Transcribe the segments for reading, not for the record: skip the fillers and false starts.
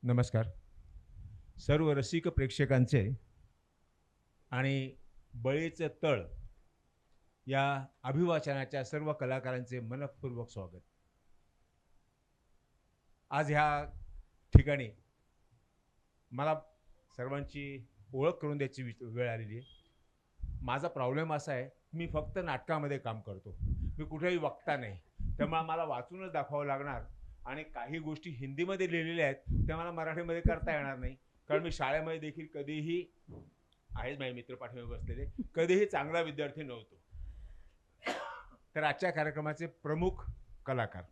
नमस्कार. सर्व रसिक प्रेक्षकांचे आणि बळीचं तळ या अभिवाचनाच्या सर्व कलाकारांचे मनःपूर्वक स्वागत. आज ह्या ठिकाणी मला सर्वांची ओळख करून द्यायची वेळ आलेली आहे. माझा प्रॉब्लेम असा आहे, मी फक्त नाटकामध्ये काम करतो. मी कुठेही वक्ता नाही. त्यामुळे मला वाचूनच दाखवावं लागणार आणि काही गोष्टी हिंदीमध्ये लिहिलेल्या आहेत त्या मला मराठीमध्ये करता येणार नाही. कारण मी शाळेमध्ये देखील कधीही आहेच माझे मित्र पाठीमागे बसलेले, कधीही चांगला विद्यार्थी नव्हतो. तर आजच्या कार्यक्रमाचे प्रमुख कलाकार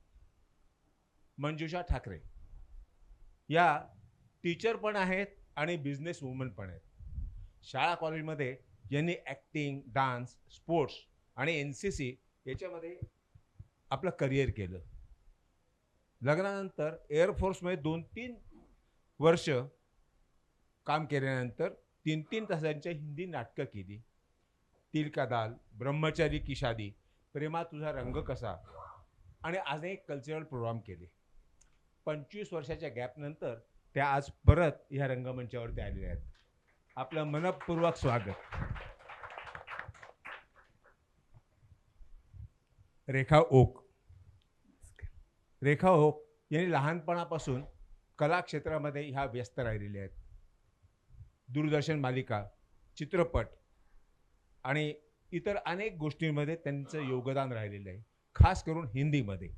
मंजुषा ठाकरे या टीचर पण आहेत आणि बिझनेस वुमन पण आहेत. शाळा कॉलेजमध्ये यांनी ॲक्टिंग, डान्स, स्पोर्ट्स आणि NCC याच्यामध्ये आपलं करिअर केलं. लग्नानंतर एअरफोर्समध्ये 2-3 वर्ष काम केल्यानंतर 3-3 तासांच्या हिंदी नाटकं केली. तिल का दाल, ब्रह्मचारी की शादी, प्रेमा तुझा रंग कसा आणि अनेक कल्चरल प्रोग्राम केले. 25 वर्षाच्या गॅपनंतर त्या आज परत ह्या रंगमंचावरती आलेल्या आहेत. आपलं मनःपूर्वक स्वागत. रेखा ओक. रेखा ओक यांनी लहानपणापासून कला क्षेत्रामध्ये ह्या व्यस्त राहिलेल्या आहेत. दूरदर्शन मालिका, चित्रपट आणि इतर अनेक गोष्टींमध्ये त्यांचं योगदान राहिलेलं आहे, खास करून हिंदीमध्ये.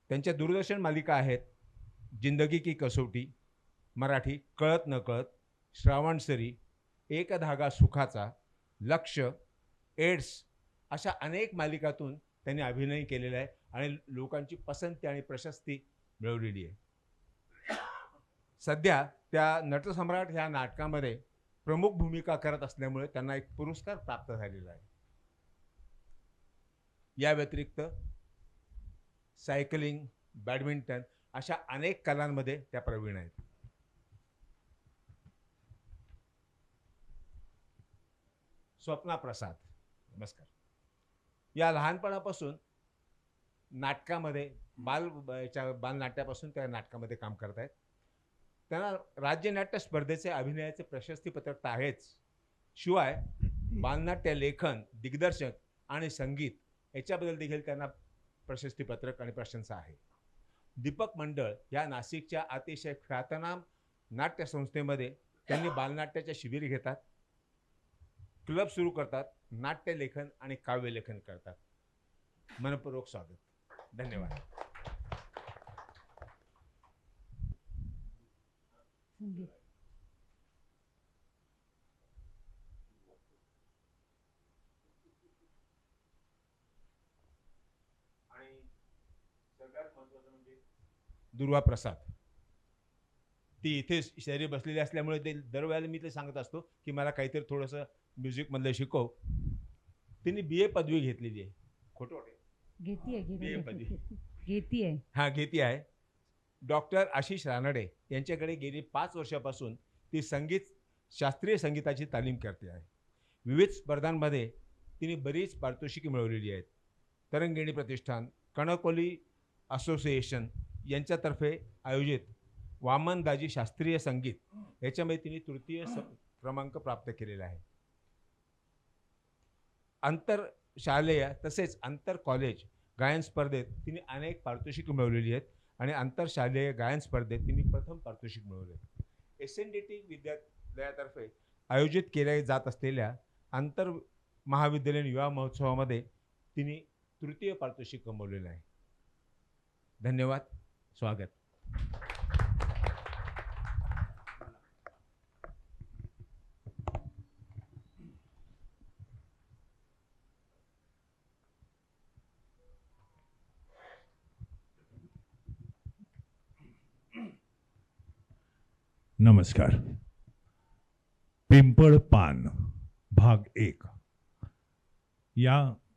त्यांच्या दूरदर्शन मालिका आहेत जिंदगी की कसोटी, मराठी कळत नकळत, श्रावणसरी, एक धागा सुखाचा, लक्ष, एड्स अशा अनेक मालिकातून त्यांनी अभिनय केलेला आहे आणि लोकांची पसंती आणि प्रशस्ती मिळवलेली आहे. सध्या त्या नटसम्राट ह्या नाटकामध्ये प्रमुख भूमिका करत असल्यामुळे त्यांना एक पुरस्कार प्राप्त झालेला आहे. या व्यतिरिक्त सायकलिंग, बॅडमिंटन अशा अनेक कलांमध्ये त्या प्रवीण आहेत. स्वप्ना प्रसाद. नमस्कार. या लहानपणापासून नाटकामध्ये बालनाट्यापासून त्या नाटकामध्ये काम करत आहेत. त्यांना राज्य नाट्य स्पर्धेचे अभिनयाचे प्रशस्तीपत्रक तर आहेच, शिवाय बालनाट्य लेखन, दिग्दर्शक आणि संगीत याच्याबद्दल देखील त्यांना प्रशस्तीपत्रक आणि प्रशंसा आहे. दीपक मंडळ या नाशिकच्या अतिशय ख्यातनाम नाट्यसंस्थेमध्ये त्यांनी बालनाट्याच्या शिबिर घेतात, क्लब सुरू करतात, नाट्यलेखन आणि काव्यलेखन करतात. मनपूर्वक स्वागत. धन्यवाद. आणि सगळ्यात महत्त्वाचं म्हणजे दुर्वा प्रसाद. ती इथे शहरी बसलेली असल्यामुळे ते दरवेळेला मी ते सांगत असतो की मला काहीतरी थोडंसं म्युझिकमधलं शिकव. तिने BA पदवी घेतलेली आहे. खोटं वाटेल? BA पदवी घेती आहे. डॉक्टर आशिष रानडे यांच्याकडे गेली 5 वर्षापासून ती शास्त्रीय संगीताची तालीम करते आहे. विविध स्पर्धांमध्ये तिने बरीच पारितोषिके मिळवलेली आहेत. तरंगिणी प्रतिष्ठान, कणकोली असोसिएशन यांच्यातर्फे आयोजित वामनदाजी शास्त्रीय संगीत याच्यामध्ये तिने तृतीय क्रमांक प्राप्त केलेला आहे. आंतरशालेय तसेच आंतर कॉलेज गायन स्पर्धेत तिने अनेक पारितोषिके मिळवलेली आहेत आणि आंतरशालेय गायन स्पर्धेत तिने प्रथम पारितोषिक मिळवले. SNDT विद्यालयातर्फे आयोजित केल्या जात असलेल्या आंतर महाविद्यालयीन युवा महोत्सवामध्ये तिने तृतीय पारितोषिक कमवलेलं आहे. धन्यवाद. स्वागत. नमस्कार. पिंपळ पान भाग 1 या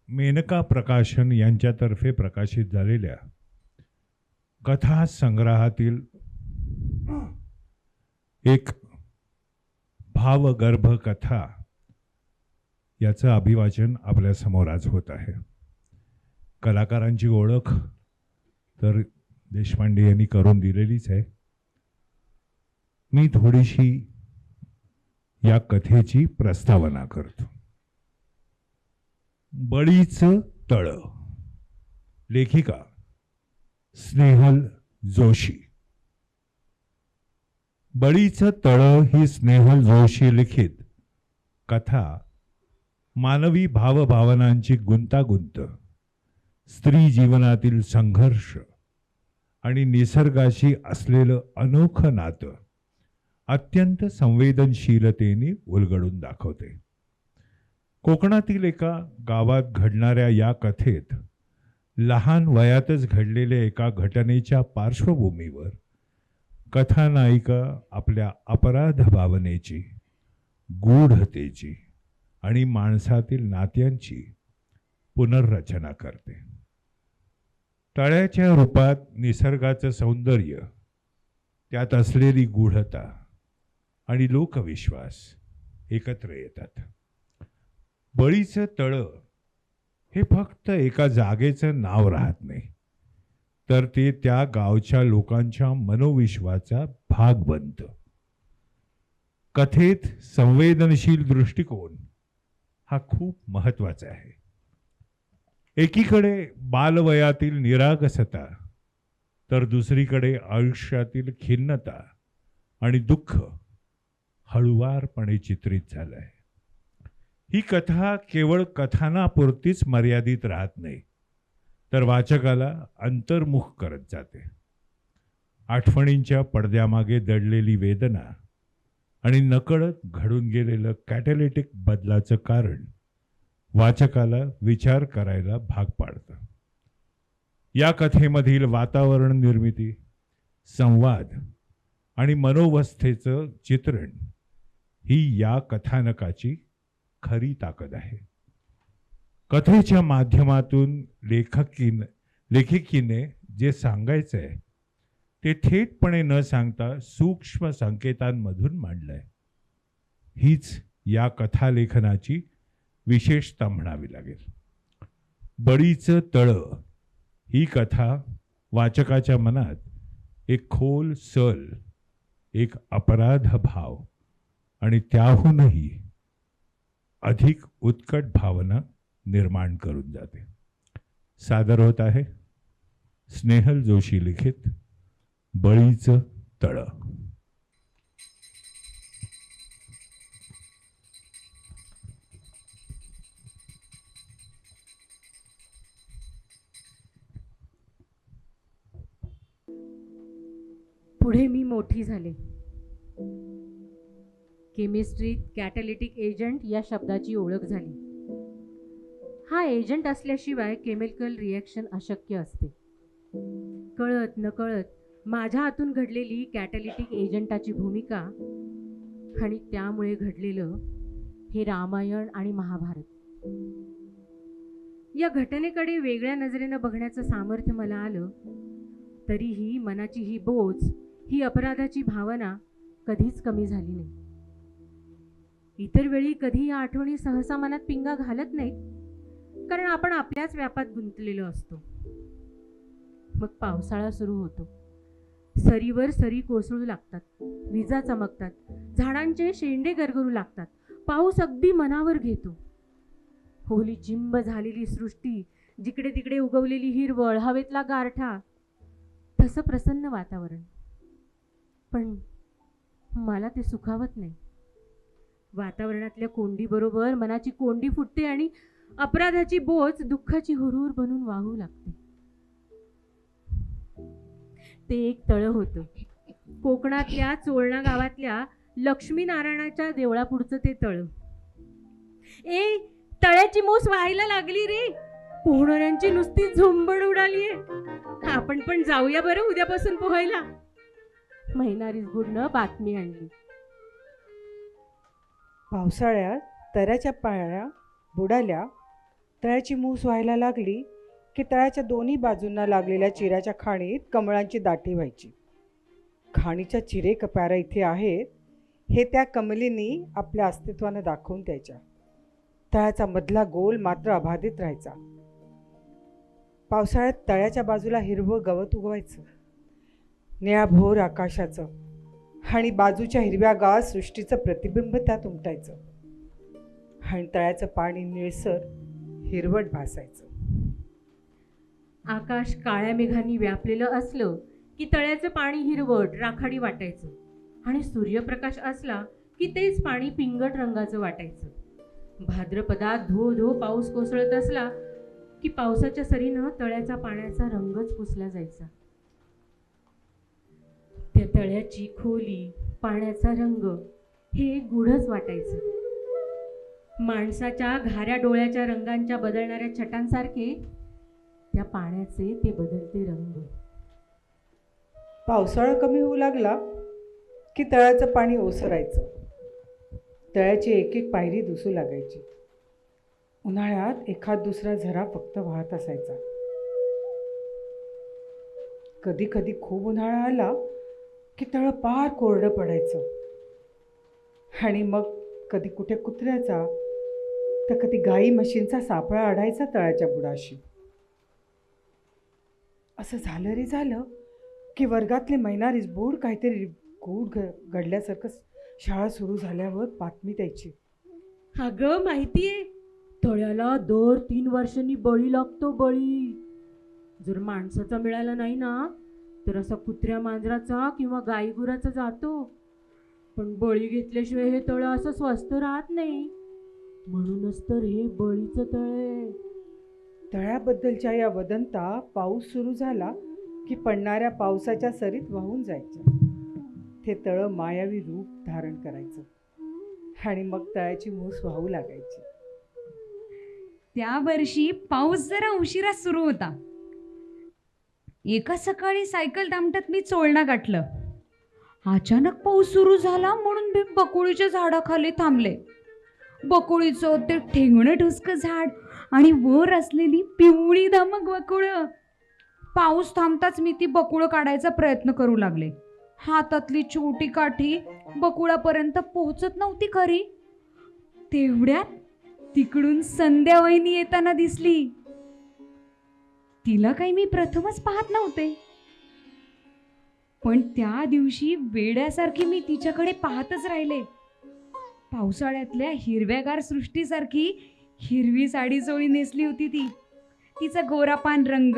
मेनका प्रकाशन यांच्यातर्फे प्रकाशित झालेल्या कथा संग्रहातील एक भावगर्भ कथा याचं अभिवाचन आपल्या समोर आज होत आहे. कलाकारांची ओळख तर देशपांडे यांनी करून दिलेलीच आहे. मी थोडीशी या कथेची प्रस्तावना करतो. बळीचं तळ. लेखिका स्नेहल जोशी. बळीचं तळ ही स्नेहल जोशी लिखित कथा मानवी भावभावनांची गुंतागुंत, स्त्री जीवनातील संघर्ष आणि निसर्गाशी असलेलं अनोखं नातं अत्यंत संवेदनशीलतेने उलगडून दाखवते. कोकणातील एका गावात घडणाऱ्या या कथेत लहान वयातच घडलेल्या एका घटनेच्या पार्श्वभूमीवर कथानायिका आपल्या अपराध भावनेची, गूढतेची आणि माणसातील नात्यांची पुनर्रचना करते. तळ्याच्या रूपात निसर्गाचं सौंदर्य, त्यात असलेली गूढता आणि लोकविश्वास एकत्र येतात. बळीचं तळं हे फक्त एका जागेचं नाव राहत नाही, तर ते त्या गावच्या लोकांच्या मनोविश्वाचा भाग बनतं. कथेत संवेदनशील दृष्टिकोन हा खूप महत्वाचा आहे. एकीकडे बालवयातील निरागसता, तर दुसरीकडे आयुष्यातील खिन्नता आणि दुःख हळुवारपणे चित्रित झालं आहे. ही कथा केवळ कथानापुरतीच मर्यादित राहत नाही, तर वाचकाला अंतर्मुख करत जाते. आठवणींच्या पडद्यामागे दडलेली वेदना आणि नकळत घडून गेलेलं कॅटॅलिटिक बदलाचं कारण वाचकाला विचार करायला भाग पाडतं. या कथेमधील वातावरण निर्मिती, संवाद आणि मनोवस्थेचं चित्रण ही या कथानकाची खरी ताकद आहे. कथेच्या माध्यमातून लेखिकेने जे सांगायचं आहे ते थेटपणे न सांगता सूक्ष्म संकेतांमधून मांडलंय. हीच या कथालेखनाची विशेषता म्हणावी लागेल. बळीचं तळं ही कथा वाचकाच्या मनात एक खोल सल, एक अपराध भाव आणि त्याहूनही अधिक उत्कट भावना निर्माण करून जाते. सादर होत आहे स्नेहल जोशी लिखित बळीचं तळं. पुढे मी मोठी झाले. केमिस्ट्रीत कॅटॅलिटिक एजंट या शब्दाची ओळख झाली. हा एजंट असल्याशिवाय केमिकल रिॲक्शन अशक्य असते. कळत नकळत माझ्या हातून घडलेली कॅटॅलिटिक एजंटाची भूमिका आणि त्यामुळे घडलेलं हे रामायण आणि महाभारत. या घटनेकडे वेगळ्या नजरेनं बघण्याचं सामर्थ्य मला आलं, तरीही मनाची ही बोच, ही अपराधाची भावना कधीच कमी झाली नाही. इतर वेळी कधी या आठवणी सहसा मनात पिंगा घालत नाहीत, कारण आपण आपल्याच व्यापात गुंतलेलो असतो. मग पावसाळा सुरू होतो. सरीवर सरी कोसळू लागतात, विजा चमकतात, झाडांचे शेंडे गरगरू लागतात. पाऊस अगदी मनावर घेतो. होली चिंब झालेली सृष्टी, जिकडे तिकडे उगवलेली हिरवळ, हवेतला गारठा, तसं प्रसन्न वातावरण. पण मला ते सुखावत नाही. वातावरणातल्या कोंडीबरोबर मनाची कोंडी फुटते आणि अपराधाची बोच दुःखाची हुरहुर बनून वाहू लागते. ते एक तळं होतं. कोकणातल्या चोळणा गावातल्या लक्ष्मीनारायणाच्या देवळापुढचं ते तळं. ए, तळ्याची मूस व्हायला लागली रे. पोहणाऱ्यांची नुसती झुंबड उडालीये. आपण पण जाऊया बरं उद्यापासून पोहायला. महिनारीच गुडनं बातमी आणली. पावसाळ्यात तळ्याच्या पाळ्या बुडाल्या. तळ्याची मूस व्हायला लागली की तळ्याच्या दोन्ही बाजूंना लागलेल्या चिऱ्याच्या खाणीत कमळांची दाटी व्हायची. खाणीच्या चिरे कपारा इथे आहेत हे त्या कमलींनी आपल्या अस्तित्वानं दाखवून द्यायच्या. तळ्याचा मधला गोल मात्र अबाधित राहायचा. पावसाळ्यात तळ्याच्या बाजूला हिरवं गवत उगवायचं, निळाभोर आकाशाचं आणि बाजूच्या हिरव्यागार सृष्टीचं प्रतिबिंब त्यात उमटायचं आणि तळ्याचं पाणी निळसर हिरवट भासायचं. आकाश काळ्या मेघांनी व्यापलेलं असलं की तळ्याचं पाणी हिरवट राखाडी वाटायचं आणि सूर्यप्रकाश असला की तेच पाणी पिंगट रंगाचं वाटायचं. भाद्रपदात धो धो पाऊस कोसळत असला की पावसाच्या सरीनं तळ्याचा पाण्याचा रंगच पुसला जायचा. त्या तळ्याची खोली, पाण्याचा रंग हे एक गूढच वाटायचं. माणसाच्या घाऱ्या डोळ्याच्या रंगांच्या बदलणाऱ्या छटांसारखे त्या पाण्याचे ते बदलते रंग. पावसाळा कमी होऊ लागला की तळ्याचं पाणी ओसरायचं. तळ्याची एक एक पायरी दिसू लागायची. उन्हाळ्यात एखाद दुसरा झरा फक्त वाहत असायचा. कधी कधी खूप उन्हाळा आला की तळं पार कोरडं पडायचं आणि मग कधी कुठे कुत्र्याचा तर कधी गाई म्हशींचा सापळा अडायचा तळ्याच्या बुडाशी. असं झालं रे झालं की वर्गातले मैनारीच बोर्ड काहीतरी गूढ घडल्यासारखं शाळा सुरू झाल्यावर बातमी द्यायची. अगं माहितीये, तळ्याला दर 3 वर्षांनी बळी लागतो. बळी जर माणसाचा मिळाला नाही ना तर असा कुत्र्या मांजराचा किंवा गाईगुराचा जातो. पण बळी घेतल्याशिवाय हे तळं असं स्वस्त राहत नाही. म्हणूनच तर हे बळीचं तळे. तळ्याबद्दलच्या या वदंता पाऊस सुरू झाला की पडणाऱ्या पावसाच्या सरीत वाहून जायच्या. ते तळं मायावी रूप धारण करायचं आणि मग तळ्याची मूस वाहू लागायची. त्या वर्षी पाऊस जरा उशिरा सुरू होता. एका सकाळी सायकल दामटत मी चोळणा गाठलं. अचानक पाऊस सुरू झाला म्हणून मी बकुळीच्या झाडाखाली थांबले. बकुळीचं ते ठेंगणं ठुसकं झाड आणि वर असलेली पिवळी धमक बकुळं. पाऊस थांबताच मी ती बकुळं काढायचा प्रयत्न करू लागले. हातातली छोटी काठी बकुळापर्यंत पोहोचत नव्हती खरी. तेवढ्यात तिकडून संध्या वहिनी येताना दिसली. तिला काही मी प्रथमच पाहत नव्हते, पण त्या दिवशी वेड्यासारखी मी तिच्याकडे पाहतच राहिले. पावसाळ्यातल्या हिरव्यागार सृष्टीसारखी हिरवी साडी चोळी नेसली होती ती. तिचा गोरापान रंग,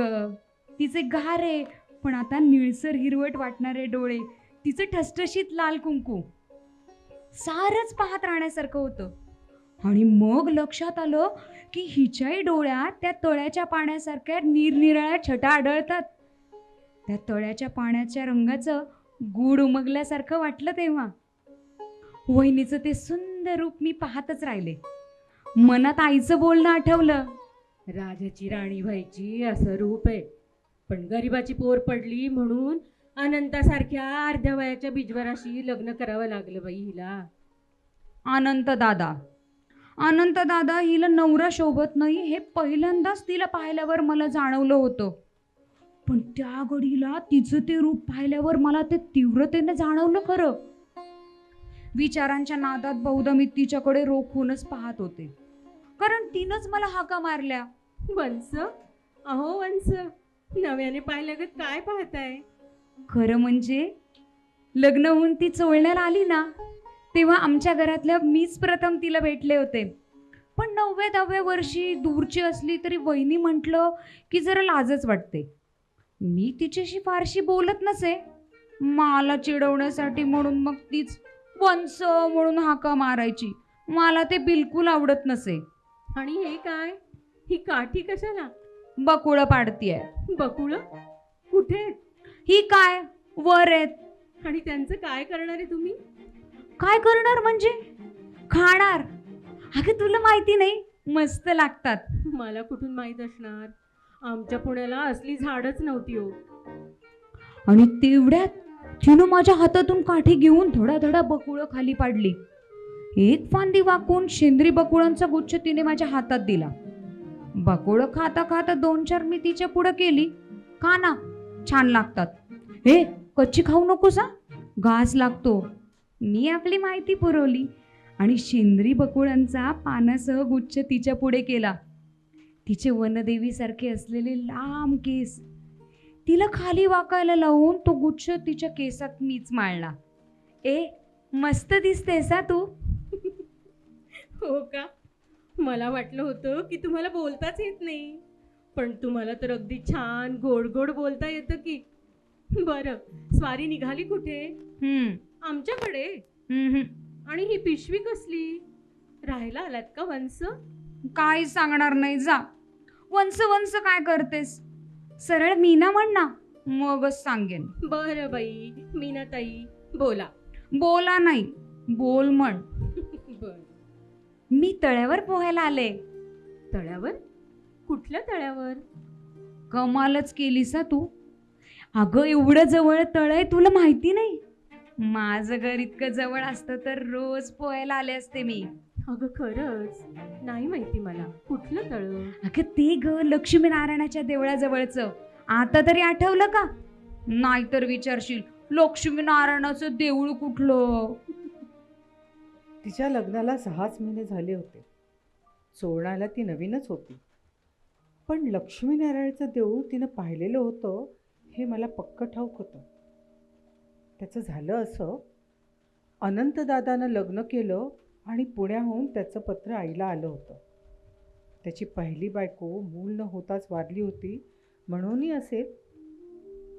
तिचे घारे पण आता निळसर हिरवट वाटणारे डोळे, तिचं ठसठशीत लाल कुंकू, सारच पाहत राहण्यासारखं होतं. आणि मग लक्षात आलं की हिच्याही डोळ्यात त्या तळ्याच्या पाण्यासारख्या निरनिराळ्या छटा आढळतात. त्या तळ्याच्या पाण्याच्या रंगाचं गूढ उमगल्यासारखं वाटलं तेव्हा. वहिनीचं ते सुंदर रूप मी पाहतच राहिले. मनात आईचं बोलणं आठवलं. राजाची राणी व्हायची असं रूप आहे, पण गरिबाची पोर पडली म्हणून अनंतासारख्या अर्ध्या वयाच्या बिजवराशी लग्न करावं लागलं बाई हिला. अनंत दादा हिला नवरा शोभत नाही हे पहिल्यांदाच तिला पाहिल्यावर मला जाणवलं होतं. पण त्या घडीला तिचं ते रूप पाहिल्यावर मला ते तीव्रतेने जाणवलं खरं. विचारांच्या नादात बहुधा मी तिच्याकडे रोखूनच पाहत होते, कारण तिनंच मला हाका मारल्या. वंस, अहो वंस, नव्याने पाहिल्यागत काय पाहताय? खरं म्हणजे लग्न होऊन ती चोळण्याला आली ना तेव्हा आमच्या घरातल्या मीच प्रथम तिला भेटले होते. पण 9व्या-10व्या वर्षी दूरची असली तरी वहिनी म्हटलं की जरा लाजच वाटते. मी तिच्याशी फारशी बोलत नसे. मला चिडवण्यासाठी म्हणून मग तीच वंस म्हणून हाका मारायची. मला ते बिलकुल आवडत नसे. आणि हे काय, ही काठी कशाला? बकुळं पाडतीये. बकुळ कुठे? ही काय वर आहेत. आणि त्यांचं काय करणार आहे तुम्ही? काय करणार म्हणजे खाणार. अगं तुला माहिती नाही, मस्त लागतात. मला कुठून माहित असणार, आमच्या पुण्याला असली झाडच नव्हती हो. आणि तेवढ्यात तिनं माझ्या हातातून काठी घेऊन धडाधडा बकुळं खाली पाडली. एक फांदी वाकून शेंद्री बकुळांचा गुच्छ तिने माझ्या हातात दिला. बकुळं खाता खाता 2-4 मी तिच्या पुढे केली. खा ना, छान लागतात. हे कच्ची खाऊ नकोस हा, घास लागतो. मी आपली माहिती पुरवली आणि शेंद्री बकुळांचा पानासह गुच्छ तिच्या पुढे केला. तिचे वनदेवीसारखे असलेले लांब केस तिला खाली वाकायला लावून तो गुच्छ तिच्या केसात मीच माळला. ए मस्त दिसतेस हा तू. हो का? मला वाटलं होतं की तुम्हाला बोलताच येत नाही, पण तुम्हाला तर अगदी छान गोड गोड बोलता येतं की. बरं, स्वारी निघाली कुठे? हम्म आमच्याकडे? हम्म. आणि ही पिशवी कसली? राहायला आलात का वंस? काही सांगणार नाही जा. वंस वंस काय करतेस? सरळ मीना म्हण ना, मगच सांगेन. बरं बाई, मीनाताई बोला. बोला नाही, बोल म्हण. बर. मी तळ्यावर पोहायला आले. तळ्यावर? कुठल्या तळ्यावर? कमालच केलीस हा तू. अगं एवढं जवळ तळ आहे, तुला माहिती नाही? माझं घर इतकं जवळ असतं तर रोज पोहायला आले असते मी. अगं खरंच नाही माहिती मला. कुठलं तळ? अगं ते ग लक्ष्मीनारायणाच्या देवळाजवळचं. आता तरी आठवलं का? नाहीतर विचारशील लक्ष्मीनारायणाचं देऊळ कुठलं? तिच्या लग्नाला 6च महिने झाले होते. सोनाला ती नवीनच होती. पण लक्ष्मीनारायणाचं देऊळ तिनं पाहिलेलं होतं हे मला पक्क ठाऊक होतं. त्याचं झालं असं, अनंतदादानं लग्न केलं आणि पुण्याहून त्याचं पत्र आईला आलं होतं. त्याची पहिली बायको मूल न होताच वारली होती म्हणूनही असेल.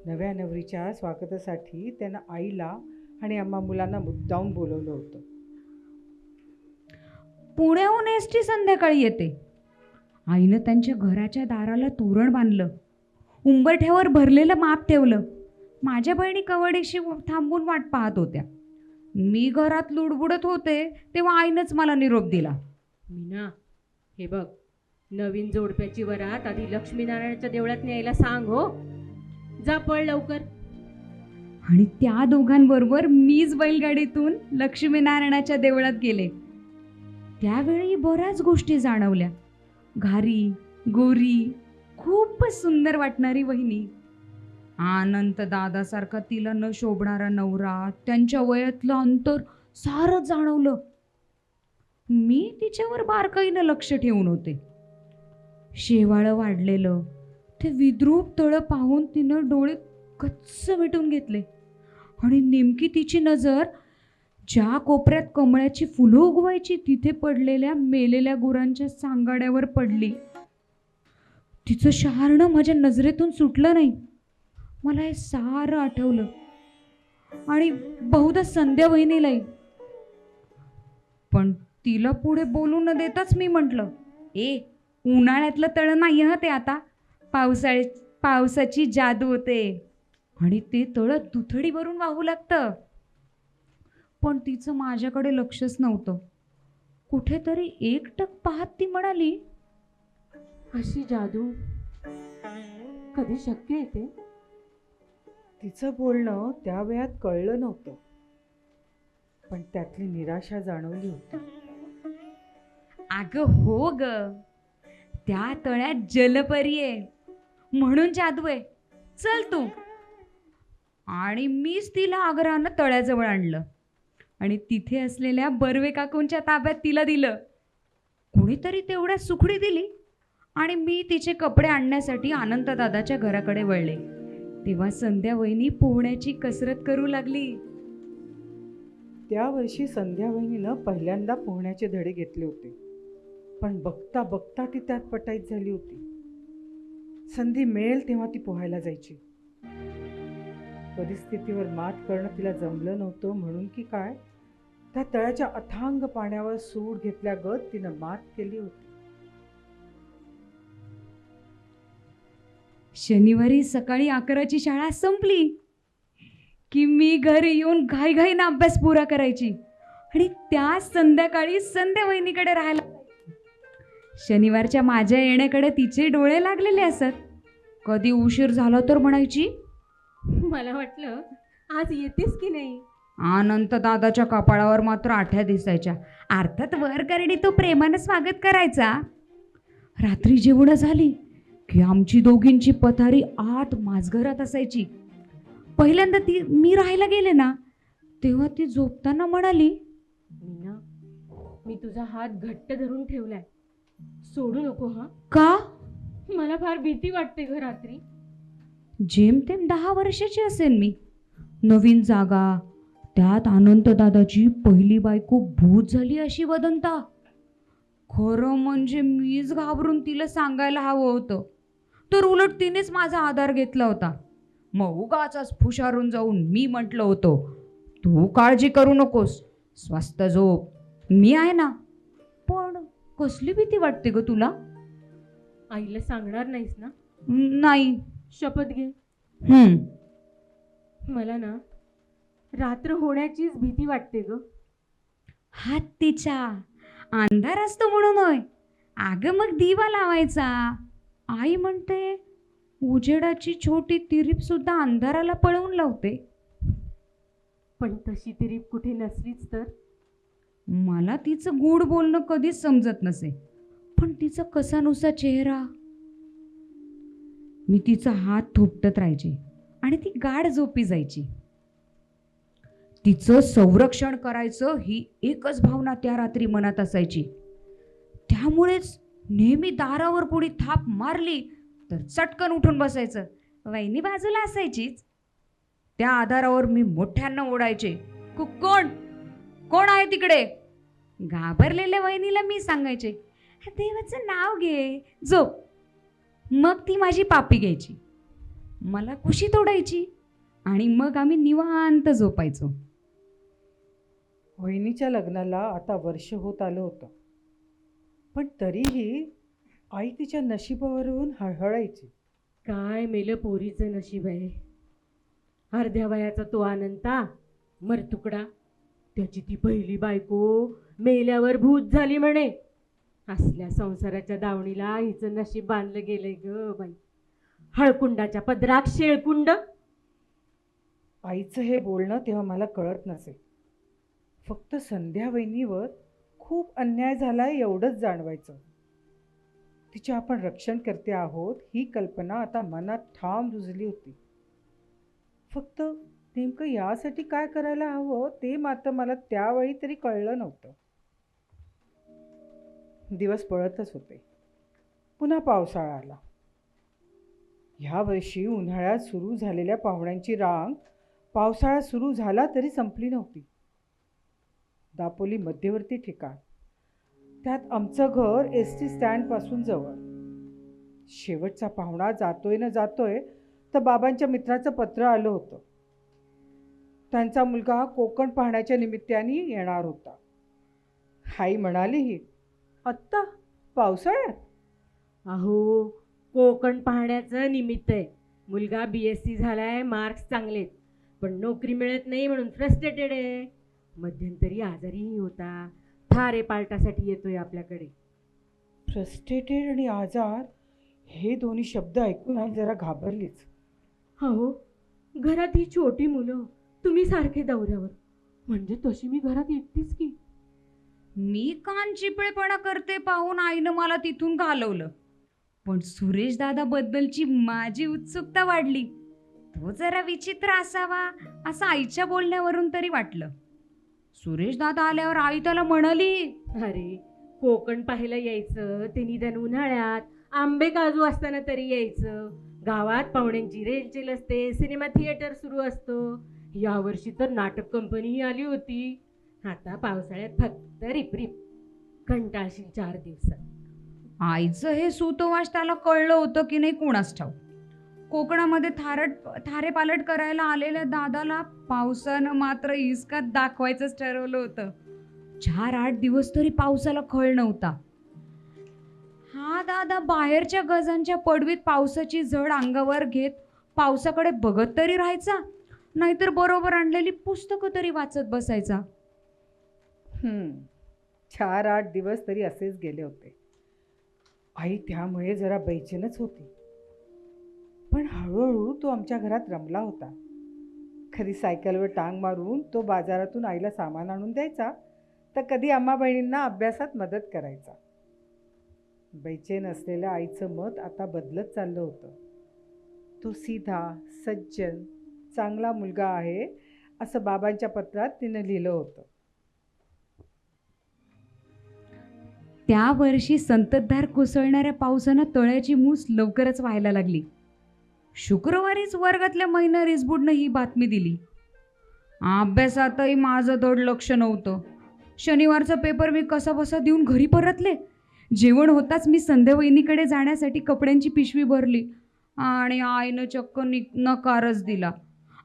नव्या नवरीच्या स्वागतासाठी त्यानं आईला आणि आम्हा मुलांना मुद्दाम बोलवलं होतं. पुण्याहून एसटी संध्याकाळी येते. आईनं त्यांच्या घराच्या दाराला तोरण बांधलं, उंबरठ्यावर भरलेलं माप ठेवलं. माझ्या बहिणी कवडेशी थांबून वाट पाहत होत्या. मी घरात लुडबुडत होते तेव्हा आईनंच मला निरोप दिला. मीना, हे बघ, नवीन जोडप्याची वरात आधी लक्ष्मीनारायणाच्या देवळात न्यायला सांग हो. जा पळ लवकर. आणि त्या दोघांबरोबर मीच बैलगाडीतून लक्ष्मीनारायणाच्या देवळात गेले. त्यावेळी बऱ्याच गोष्टी जाणवल्या. घारी, गोरी, खूपच सुंदर वाटणारी वहिनी, अनंत दादासारखा तिला न शोभणारा नवरा, त्यांच्या वयातलं अंतर सारं जाणवलं. मी तिच्यावर बारकाईनं लक्ष ठेवून होते. शेवाळं वाढलेलं ते विद्रूप तळं पाहून तिनं डोळे कच्च मिटून घेतले आणि नेमकी तिची नजर ज्या कोपऱ्यात कमळाची फुलं उगवायची तिथे पडलेल्या मेलेल्या गुरांच्या सांगाड्यावर पडली. तिचं शहारणं माझ्या नजरेतून सुटलं नाही. मला हे सारं आठवलं आणि बहुधा संध्या वहिनीलाही. पण तिला पुढे बोलू न देताच मी म्हटलं, ए उन्हाळ्यातलं तळ नाही हं ते, आता पावसाची जादू होते आणि ते तळ दुथडी भरून वाहू लागतं. पण तिचं माझ्याकडे लक्षच नव्हतं. कुठेतरी एकटक पाहत ती म्हणाली, अशी जादू कधी शक्य येते? तिचं बोलणं त्या वेळात कळलं नव्हतं, पण त्यातली निराशा जाणवली होती. अगं हो ग, त्या तळ्यात जलपरी आहे म्हणून जादू आहे. चल तू. आणि मीच तिला आग्रहानं तळ्याजवळ आणलं आणि तिथे असलेल्या बर्वे काकूंच्या ताब्यात तिला दिलं. कुणीतरी तेवढ्यात सुखडी दिली आणि मी तिचे कपडे आणण्यासाठी अनंतदादाच्या घराकडे वळले. तेव्हा संध्या वहिनी पोहण्याची कसरत करू लागली. त्या वर्षी संध्या वहिनीनं पहिल्यांदा पोहण्याचे धडे घेतले होते, पण बघता बघता ती त्यात पटाईत झाली होती. संधी मिळेल तेव्हा ती पोहायला जायची. परिस्थितीवर मात करणं तिला जमलं नव्हतं म्हणून की काय, त्या तळ्याच्या अथांग पाण्यावर सूड घेतल्यागत तिनं मात केली होती. शनिवारी सकाळी 11ची शाळा संपली की मी घरी येऊन घाईघाईनं अभ्यास पुरा करायची आणि त्या संध्याकाळी संध्या वहिनीकडे राहायला. शनिवारच्या माझ्या येण्याकडे तिचे डोळे लागलेले असत. कधी उशीर झाला तर म्हणायची, मला वाटलं आज येतेस की नाही. अनंत दादाच्या कपाळावर मात्र आठ्या दिसायच्या. अर्थात वर करडी तो प्रेमानं स्वागत करायचा. रात्री जेवण झाली की आमची दोघींची पथारी आत माझघरात असायची. पहिल्यांदा मी राहायला गेले ना तेव्हा ती झोपताना म्हणाली, मीना, मी तुझा हात घट्ट धरून ठेवलाय, सोडू नको हा. का? मला फार भीती वाटते ग रात्री. जेमतेम 10 वर्षाची असेल मी. नवीन जागा, त्यात अनंतदादाची पहिली बायको भूत झाली अशी वदंता. खरं म्हणजे मीच घाबरून तिला सांगायला हवं होतं, तर उलट तिनेच माझा आधार घेतला होता. मग उगाचच फुशारून जाऊन मी म्हटलं होतं, तू काळजी करू नकोस, स्वस्त झोप, मी आहे ना. पण कसली भीती वाटते ग तुला? आईला सांगणार नाहीस ना? नाही. शपथ घे. मला ना रात्र होण्याचीच भीती वाटते ग. हत्तीच्या, अंधार असतो म्हणून होय? अगं मग दिवा लावायचा. आई म्हणते उजेडाची छोटी तिरीप सुद्धा अंधाराला पळवून लावते. पण तशी तिरीप कुठे नसलीच तर? मला तिचं गोड बोलणं कधीच समजत नसे, पण तिचा कसानुसा चेहरा. मी तिचा हात थोपटत राहायचे आणि ती गाढ झोपी जायची. तिचं संरक्षण करायचं ही एकच भावना त्या रात्री मनात असायची. त्यामुळेच नेहमी दारावर कोणी थाप मारली तर चटकन उठून बसायचं. वहिनी बाजूला असायचीच. त्या आधारावर मी मोठ्यांना ओढायचे, कोण कोण आहे तिकडे? घाबरलेल्या वहिनीला मी सांगायचे, देवाचं नाव घे, झोप. मग ती माझी पापी घ्यायची, मला कुशी तोडायची आणि मग आम्ही निवांत झोपायचो. वहिनीच्या लग्नाला आता वर्ष होत आलं होतं, पण तरीही आई तिच्या नशिबावरून हळहळायची. काय मेलं पोरीचं नशीब आहे. अर्ध्या वयाचा तो अनंता मरतुकडा, त्याची ती पहिली बायको मेल्यावर भूत झाली म्हणे. असल्या संसाराच्या दावणीला हिचं नशीब बांधलं गेलंय ग बाई. हळकुंडाच्या पदरात शेळकुंड. आईचं हे बोलणं तेव्हा मला कळत नसे. फक्त संध्या वहिनीवर खूप अन्याय झाला एवढंच जाणवायचं. तिचे आपण रक्षण करते आहोत ही कल्पना आता मनात ठाम रुजली होती. फक्त नेमकं यासाठी काय करायला हवं ते मात्र मला त्यावेळी तरी कळलं नव्हतं. दिवस पळतच होते. पुन्हा पावसाळा आला. ह्या वर्षी उन्हाळ्यात सुरू झालेल्या पाहुण्यांची रांग पावसाळा सुरू झाला तरी संपली नव्हती. दापोली मध्यवर्ती ठिकाण, त्यात आमचं घर एस टी स्टँडपासून जवळ. शेवटचा पाहुणा जातोय न जातोय तर बाबांच्या मित्राचं पत्र आलं होतं. त्यांचा मुलगा कोकण पाहण्याच्या निमित्ताने येणार होता. आई म्हणालीही, आत्ता पावसाळ्यात? अहो, कोकण पाहण्याचं निमित्त आहे. मुलगा BSc झालाय, मार्क्स चांगलेत, पण नोकरी मिळत नाही म्हणून फ्रस्ट्रेटेड आहे. मध्यंतरी आजारीही होता. थारे पालटासाठी येतोय आपल्याकडे. फ्रस्ट्रेटेड आणि आजार हे दोन्ही शब्द ऐकून आई जरा घाबरलीच. अहो, घरात ही छोटी मुलं, तुम्ही सारखे दौऱ्यावर, म्हणजे तशी मी घरात एकटीच की. मी कान चिपळेपणा करते पाहून आईनं मला तिथून घालवलं. पण सुरेश दादा बद्दलची माझी उत्सुकता वाढली. तो जरा विचित्र असावा असं आईच्या बोलण्यावरून तरी वाटलं. सुरेश दादा आल्यावर आई त्याला म्हणाली, अरे, कोकण पाहायला यायचं ते निदान उन्हाळ्यात, आंबे काजू असताना तरी यायचं. गावात पाहुण्यांची रेलचेल असते, सिनेमा थिएटर सुरू असतो. यावर्षी तर नाटक कंपनीही आली होती. आता पावसाळ्यात फक्त रिपरिप, कंटाळशील 4 दिवसात. आईचं हे सुतोवाच त्याला कळलं होतं की नाही कुणास ठाऊक. कोकणामध्ये थारे पालट करायला आलेल्या दादाला पावसानं मात्र इस्कात दाखवायचंच ठरवलं होतं. 4-8 दिवस तरी पावसाला खळ नव्हता. हा दादा बाहेरच्या गजांच्या पडवीत पावसाची झड अंगावर घेत पावसाकडे बघत तरी राहायचा, नाहीतर बरोबर आणलेली पुस्तकं तरी वाचत बसायचा. 4-8 दिवस तरी असेच गेले होते. आई त्यामुळे जरा बेचैनच होती. पण हळूहळू तो आमच्या घरात रमला होता. कधी सायकलवर टांग मारून तो बाजारातून आईला सामान आणून द्यायचा, तर कधी आम्हा बहिणींना अभ्यासात मदत करायचा. बेचैन असलेल्या आईचं मत आता बदलत चाललं होतं. तो सीधा, सज्जन, चांगला मुलगा आहे असं बाबांच्या पत्रात तिनं लिहिलं होतं. त्या वर्षी संततधार कोसळणाऱ्या पावसानं तळ्याची मूस लवकरच व्हायला लागली. शुक्रवारीच वर्गातल्या मैना रिसबुडनं ही बातमी दिली. अभ्यासातही माझं धड लक्ष नव्हतं. शनिवारचा पेपर मी कसाबसा देऊन घरी परतले. जेवण होताच मी संध्या वहिनीकडे जाण्यासाठी कपड्यांची पिशवी भरली आणि आईनं चक्क नकारच दिला.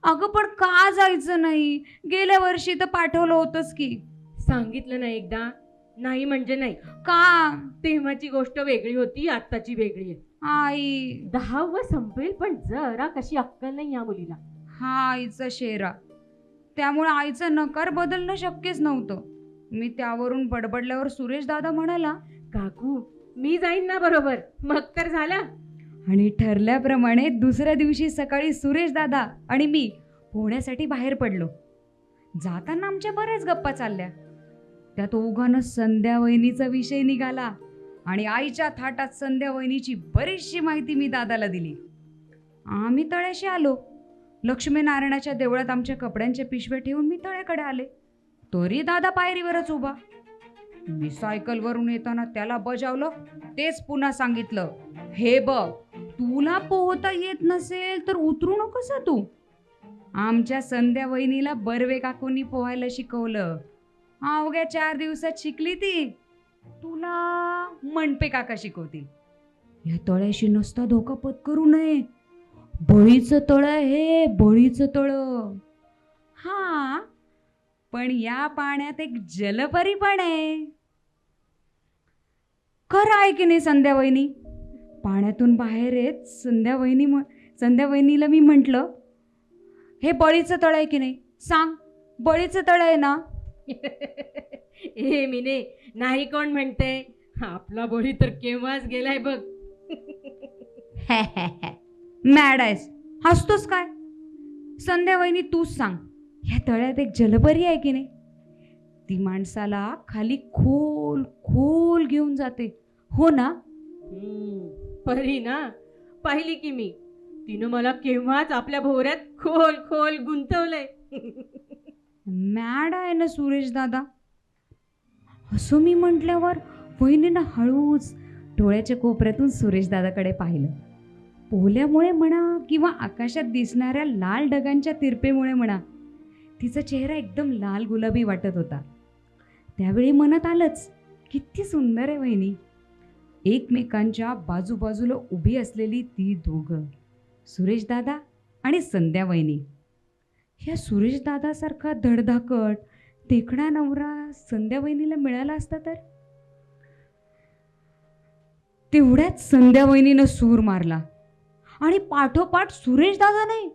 अगं पण का जायचं नाही? गेल्या वर्षी तर पाठवलं होतंच की. सांगितलं ना एकदा, नाही म्हणजे नाही. का? तेव्हाची गोष्ट वेगळी होती, आत्ताची वेगळी आहे. आई, 10व संपेल पण जरा कशी अक्कल नाही या मुलीला. हा आईचा शेरा. त्यामुळे आईचा नकार बदलणं शक्यच नव्हतं. मी त्यावरून बडबडल्यावर सुरेश दादा म्हणाला, काकू मी जाईन ना बरोबर, मग तर झालं. आणि ठरल्याप्रमाणे दुसऱ्या दिवशी सकाळी सुरेश दादा आणि मी पोहण्यासाठी बाहेर पडलो. जाताना आमच्या बऱ्याच गप्पा चालल्या. त्यात ओघानं संध्या वहिनीचा विषय निघाला आणि आईच्या थाटात संध्या वहिनीची बरीचशी माहिती मी दादाला दिली. आम्ही तळ्याशी आलो. लक्ष्मीनारायणाच्या देवळात आमच्या कपड्यांच्या पिशव्या ठेवून मी तळ्याकडे आले, तरी दादा पायरीवरच उभा. मी सायकलवरून येताना त्याला बजावलं, तेच पुन्हा सांगितलं, हे बघ, तुला पोहता येत नसेल तर उतरू नकोस तू. आमच्या संध्या वहिनीला बर्वे काकूंनी पोहायला शिकवलं. अवघ्या 4 दिवसात शिकली ती. तुला म्हणपे काका शिकवतील. या तळ्याशी नसता धोका पत्करू नये. बळीचं तळ आहे, बळीचं तळ. हा, पण या पाण्यात एक जलपरी पण आहे. खरं आहे की नाही संध्या वहिनी? पाण्यातून बाहेर येत संध्या वहिनीला मी म्हटलं, हे बळीचं तळ आहे की नाही? सांग, बळीचं तळ आहे ना? ए मिने, नाही कोण म्हणते? आपला बळी तर केव्हाच गेलाय बघ. मॅड आहेस, हसतोस काय? संध्या वहिनी तूच सांग, ह्या तळ्यात एक जलपरी आहे की नाही? ती माणसाला खाली खोल खोल घेऊन जाते, हो ना? परी ना, पाहिली की मी. तिनं मला केव्हाच आपल्या भोवऱ्यात खोल खोल गुंतवलंय. मॅड आहे ना सुरेश दादा? असं मी म्हटल्यावर वहिनीनं हळूच डोळ्याच्या कोपऱ्यातून सुरेश दादाकडे पाहिलं. पोहल्यामुळे म्हणा किंवा आकाशात दिसणाऱ्या लाल ढगांच्या तिरपेमुळे म्हणा, तिचा चेहरा एकदम लाल गुलाबी वाटत होता. त्यावेळी मनात आलंच, किती सुंदर आहे वहिनी. एकमेकांच्या बाजूबाजूला उभी असलेली ती दोघं, सुरेश दादा आणि संध्या वहिनी. ह्या सुरेश दादासारखा धडधाकट देखणा नवरा संध्या वहिनीला मिळाला असता तर? तेवढ्यात संध्या वहिनीनं सूर मारला आणि पाठोपाठ सुरेश दादा नाही,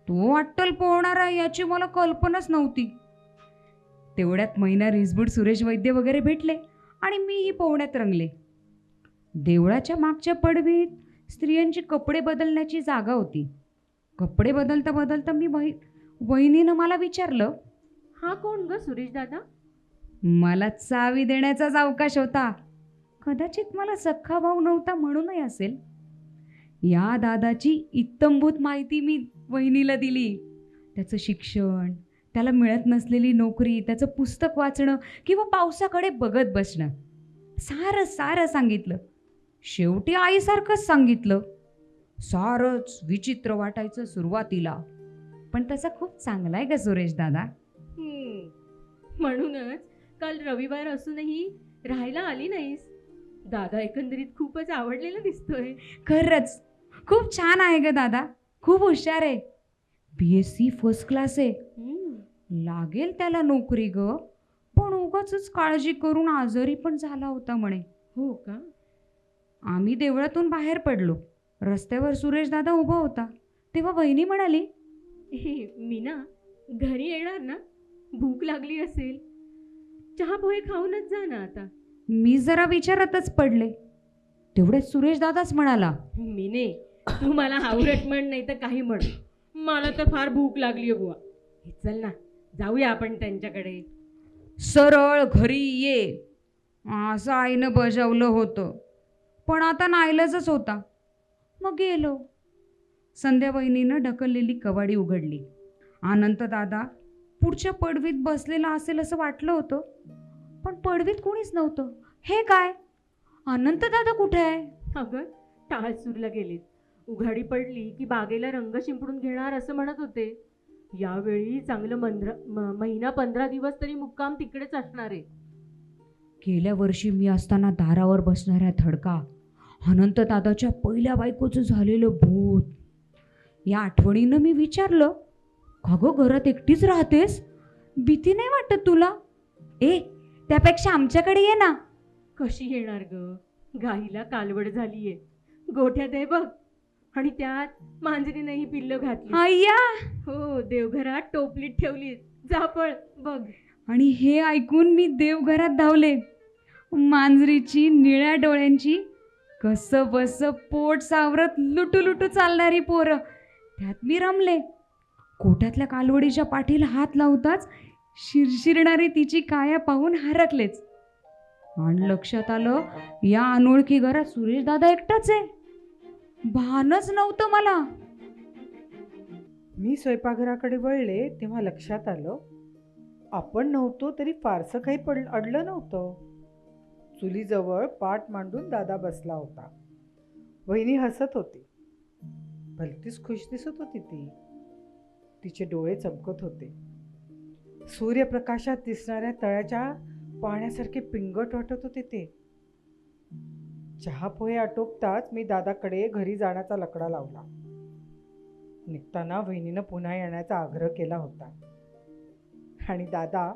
तो अट्टल पोहणारा याची मला कल्पनाच नव्हती. तेवढ्यात मैना रिसबूट सुरेश वैद्य वगैरे भेटले आणि मीही पोहण्यात रंगले. देवळाच्या मागच्या पडवीत स्त्रियांची कपडे बदलण्याची जागा होती. कपडे बदलता बदलता मी वहिनीनं मला विचारलं, हा कोण ग सुरेश दादा? मला चावी देण्याचाच अवकाश होता. कदाचित मला सख्खा भाऊ नव्हता म्हणूनही असेल. या दादाची इत्तंभूत माहिती मी वहिनीला दिली. त्याचं शिक्षण, त्याला मिळत नसलेली नोकरी, त्याचं पुस्तक वाचणं किंवा पावसाकडे बघत बसणं, सारं सारं सांगितलं. शेवटी आईसारखंच सांगितलं. सारंच विचित्र वाटायचं सुरुवातीला, पण तसा खूप चांगला आहे का सुरेश दादा? म्हणूनच काल रविवार असूनही राहायला आली नाहीस. दादा एकंदरीत खूपच आवडलेला दिसतोय. खरंच खूप छान आहे ग दादा, खूप हुशार आहे. BSc फर्स्ट क्लास आहे. लागेल त्याला नोकरी ग, पण उगाचच काळजी करून आजारी पण झाला होता म्हणे. हो का? आम्ही देवळातून बाहेर पडलो. रस्त्यावर सुरेश दादा उभा होता. तेव्हा वहिनी म्हणाली, मीना, घरी येणार ना? भूक लागली असेल, चहा पोहे खाऊनच जा ना आता. मी जरा विचारातच पडले. तेवढ्यात सुरेश दादाच म्हणाला, मीने, तू मला हावरट म्हण नाही तर काही म्हण, मला तर फार भूक लागली बुवा. चल ना, जाऊया आपण त्यांच्याकडे. सरळ घरी ये असं आईनं बजावलं होतं, पण आता नाईलाजच होता. मग गेलो. संध्या वहिनीनं ढकललेली कवाडी उघडली. अनंत दादा पुढच्या पडवीत बसलेला असेल असं वाटलं होतं, पण पडवीत कोणीच नव्हतं. हे काय, अनंत दादा कुठे आहे? अगं, टाळसूरला गेलेत. उघाडी पडली की बागेला रंग शिंपडून घेणार असं म्हणत होते. यावेळी चांगलं महिना 15 दिवस तरी मुक्काम तिकडेच असणार आहे. गेल्या वर्षी मी असताना दारावर बसणाऱ्या थडका, अनंत दादाच्या पहिल्या बायकोचं झालेलं भूत, या आठवणीनं मी विचारलं, का गं घरात एकटीच राहतेस? भीती नाही वाटत तुला? त्यापेक्षा आमच्याकडे ये ना. कशी येणार ग? गाईला कालवड झालीये, गोठ्यात आहे बघ, आणि त्यात मांजरीनंही पिल्लं घातली. आय्या. हो, देवघरात टोपलीत ठेवली. जा पळ बघ. आणि हे ऐकून मी देवघरात धावले. मांजरीची निळ्या डोळ्यांची, कसं बसं पोट सावरत लुटू लुटू चालणारी पोरं, त्यात मी रमले. कोट्यातल्या कालवडीच्या पाठीला हात लावताच शिरशिरणारी तिची काया पाहून हरकलेच. आणि लक्षात आलं, या अनोळखी घरात सुरेश दादा एकटाच आहे. भानच नव्हतं मला. मी स्वयंपाकघराकडे वळले तेव्हा लक्षात आलं, आपण नव्हतो तरी फारसं काही अडलं नव्हतं. चुलीजवळ पाट मांडून दादा बसला होता. वहिनी हसत होती. भलतीच खुश दिसत होती ती. तिचे डोळे चमकत होते. सूर्यप्रकाशात दिसणाऱ्या तळ्याच्या पाण्यासारखे पिंगट वाटत होते ते. चहा पोहे आटोपताच मी दादाकडे घरी जाण्याचा लकडा लावला. निघताना वहिनीनं पुन्हा येण्याचा आग्रह केला होता, आणि दादा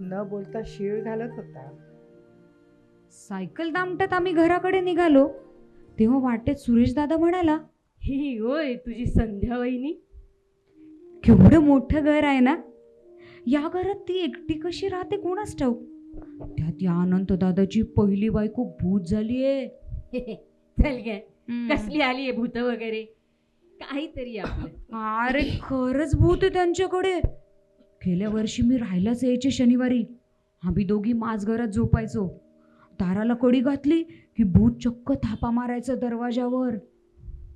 न बोलता शीळ घालत होता. सायकल दामटत आम्ही घराकडे निघालो तेव्हा वाटेत सुरेश दादा म्हणाला, ही होय तुझी संध्या वहिनी? केवढं मोठं घर आहे ना. या घरात ती एकटी कशी राहते कोणास ठाऊक. त्यात या अनंत दादाची पहिली बायको भूत झालीये. चल गे, कसली आलीये भूत वगैरे, काहीतरी आपलं. अरे खरंच भूत आहे त्यांच्याकडे. गेल्या वर्षी मी राहायलाच यायचे शनिवारी. आम्ही दोघी माझघरात झोपायचो. दाराला कडी घातली की भूत चक्क थापा मारायचं दरवाजावर.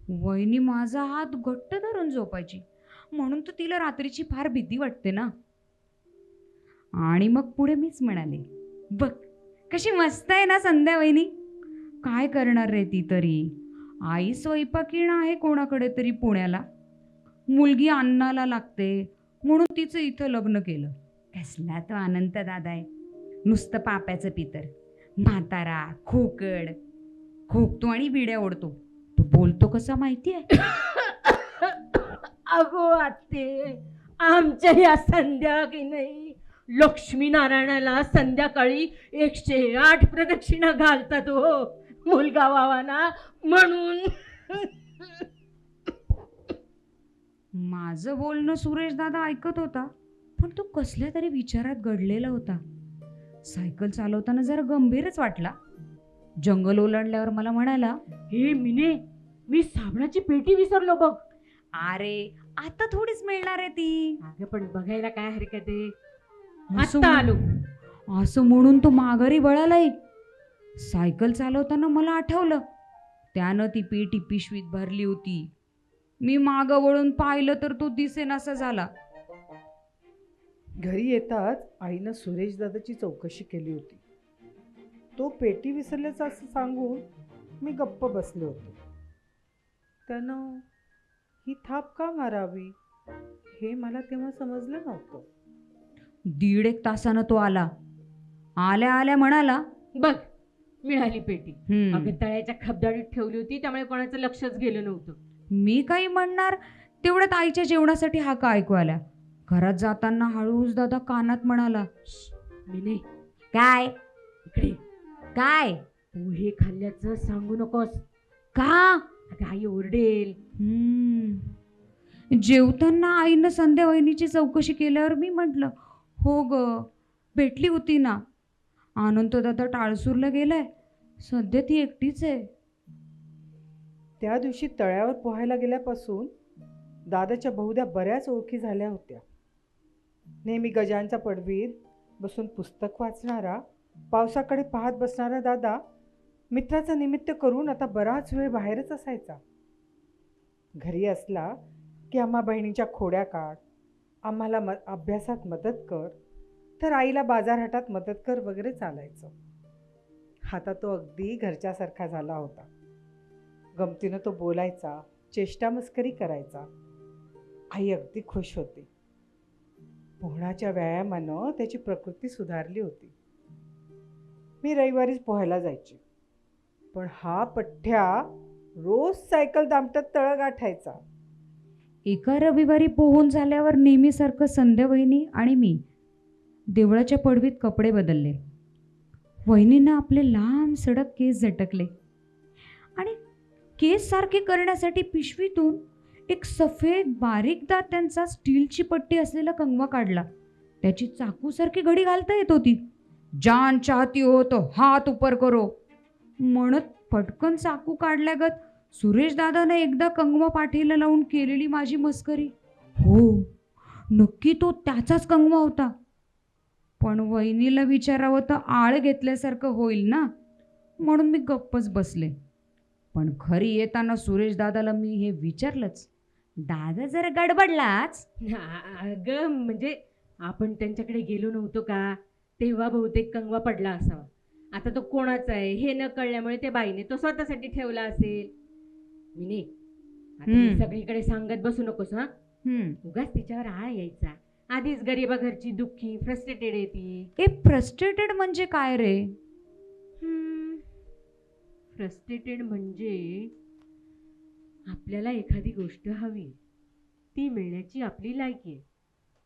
वहिनी माझा हात घट्ट धरून झोपायची, म्हणून तर तिला रात्रीची फार भीती वाटते ना. आणि मग पुढे मीच म्हणाले, बघ कशी मस्त आहे ना संध्या वहिनी. काय करणार रे ती तरी. आई स्वयंपाकीण आहे कोणाकडे तरी पुण्याला. मुलगी अन्नाला लागते म्हणून तिचं इथं लग्न केलं. कसला तो अनंत दादा आहे, नुसतं पाप्याचं पितर, म्हातारा, खोकड, खोकतो आणि बिड्या ओढतो. तो बोलतो कसा माहितीये? अगो आते, आमच्या या संध्या की नाही लक्ष्मीनारायणाला संध्याकाळी 108 प्रदक्षिणा घालतात हो, मुलगा वावाना म्हणून. माझं बोलणं सुरेश दादा ऐकत होता, पण तो कसल्या तरी विचारात गडलेला होता. सायकल चालवताना जरा गंभीरच वाटला. जंगल ओलांडल्यावर मला म्हणाला, हे मिने, मी साबणाची पेटी विसरलो बघ. अरे आता थोडीच मिळणार आहे ती. अगं पण बघायला काय हरकत आहे, असं आत्ता आलो. असं म्हणून तो माघारी वळालाय. सायकल चालवताना मला आठवलं, त्यानं ती पेटी पिशवीत भरली होती. मी मागं वळून पाहिलं तर तो दिसेनासा झाला. घरी येताच आईनं सुरेश दादाची चौकशी केली होती. तो पेटी विसरल्याचं असं सांगून मी गप्प बसले होते. त्यानं ही थाप का मारावी हे मला तेव्हा समजलं नव्हतं. 1.5 तासानं तो आला. आल्या आल्या म्हणाला, बघ मिळाली पेटी. "हम्म." अगं तळ्याच्या खबदाडीत ठेवली होती, त्यामुळे कोणाचं लक्षच गेलं नव्हतं. मी काही म्हणणार तेवढ्यात आईच्या जेवणासाठी हाका ऐकू आल्या. घरात जाताना हळूच दादा कानात म्हणाला, मिने, काय इकडे काय पोहे खाल्ल्याचं सांगू नकोस. का? अगं आई ओरडेल. जेवताना आईनं संध्या वहिनीची चौकशी केल्यावर मी म्हटलं, हो ग भेटली होती ना. अनंत दादा टाळसूरला गेलाय, सध्या ती एकटीच आहे. त्या दिवशी तळ्यावर पोहायला गेल्यापासून दादाच्या बहुधा बऱ्याच ओळखी झाल्या होत्या. नेहमी गजांच्या पडवीत बसून पुस्तक वाचणारा, पावसाकडे पाहत बसणारा दादा मित्राचं निमित्त करून आता बराच वेळ बाहेरच असायचा. घरी असला की आम्हा बहिणीच्या खोड्या काढ, आम्हाला अभ्यासात मदत कर, तर आईला बाजारहाटात मदत कर वगैरे चालायचं. आता तो अगदी घरच्यासारखा झाला होता. गमतीनं तो बोलायचा, चेष्टा मस्करी करायचा. आई अगदी खुश होती. पोहण्याच्या व्यायामानं त्याची प्रकृती सुधारली होती. मी रविवारीच पोहायला जायचे, पण हा पठ्ठ्या रोज सायकल दामटत तळ गाठायचा. एका रविवारी पोहून झाल्यावर नेहमीसारखं संध्या वहिनी आणि मी देवळाच्या पडवीत कपडे बदलले. वहिनीनं आपले लांब सडक केस झटकले आणि केस सारखे करण्यासाठी पिशवीतून एक सफेद बारीक दात्यांचा स्टीलची पट्टी असलेला कंगवा काढला. त्याची चाकूसारखी घडी घालता येत होती. जान चाहती हो तो हात उपर करो म्हणत पटकन चाकू काढल्यागत सुरेश दादाने एकदा कंगवा पाठीला लावून केलेली माझी मस्करी. हो, नक्की तो त्याचाच कंगवा होता. पण वहिनीला विचारावं तर आळ घेतल्यासारखं होईल ना, म्हणून मी गप्पच बसले. पण घरी येताना सुरेश दादाला मी हे विचारलंच. दादा जरा गडबडलाच. अगं म्हणजे आपण त्यांच्याकडे गेलो नव्हतो का, तेव्हा बहुतेक कंगवा पडला असावा. आता तो कोणाचा आहे हे न कळल्यामुळे त्या बाईने तो स्वतःसाठी ठेवला असेल. मिनी, आता हे हम्म. सगळीकडे सांगत बसू नकोस हा. उगाच तिच्यावर आळ यायचा. आधीच गरीबा घरची दुःखी फ्रस्ट्रेटेड आहे ती. ए, फ्रस्ट्रेटेड म्हणजे काय रे? फ्रस्ट्रेटेड म्हणजे आपल्याला एखादी गोष्ट हवी, ती मिळण्याची आपली लायकी आहे.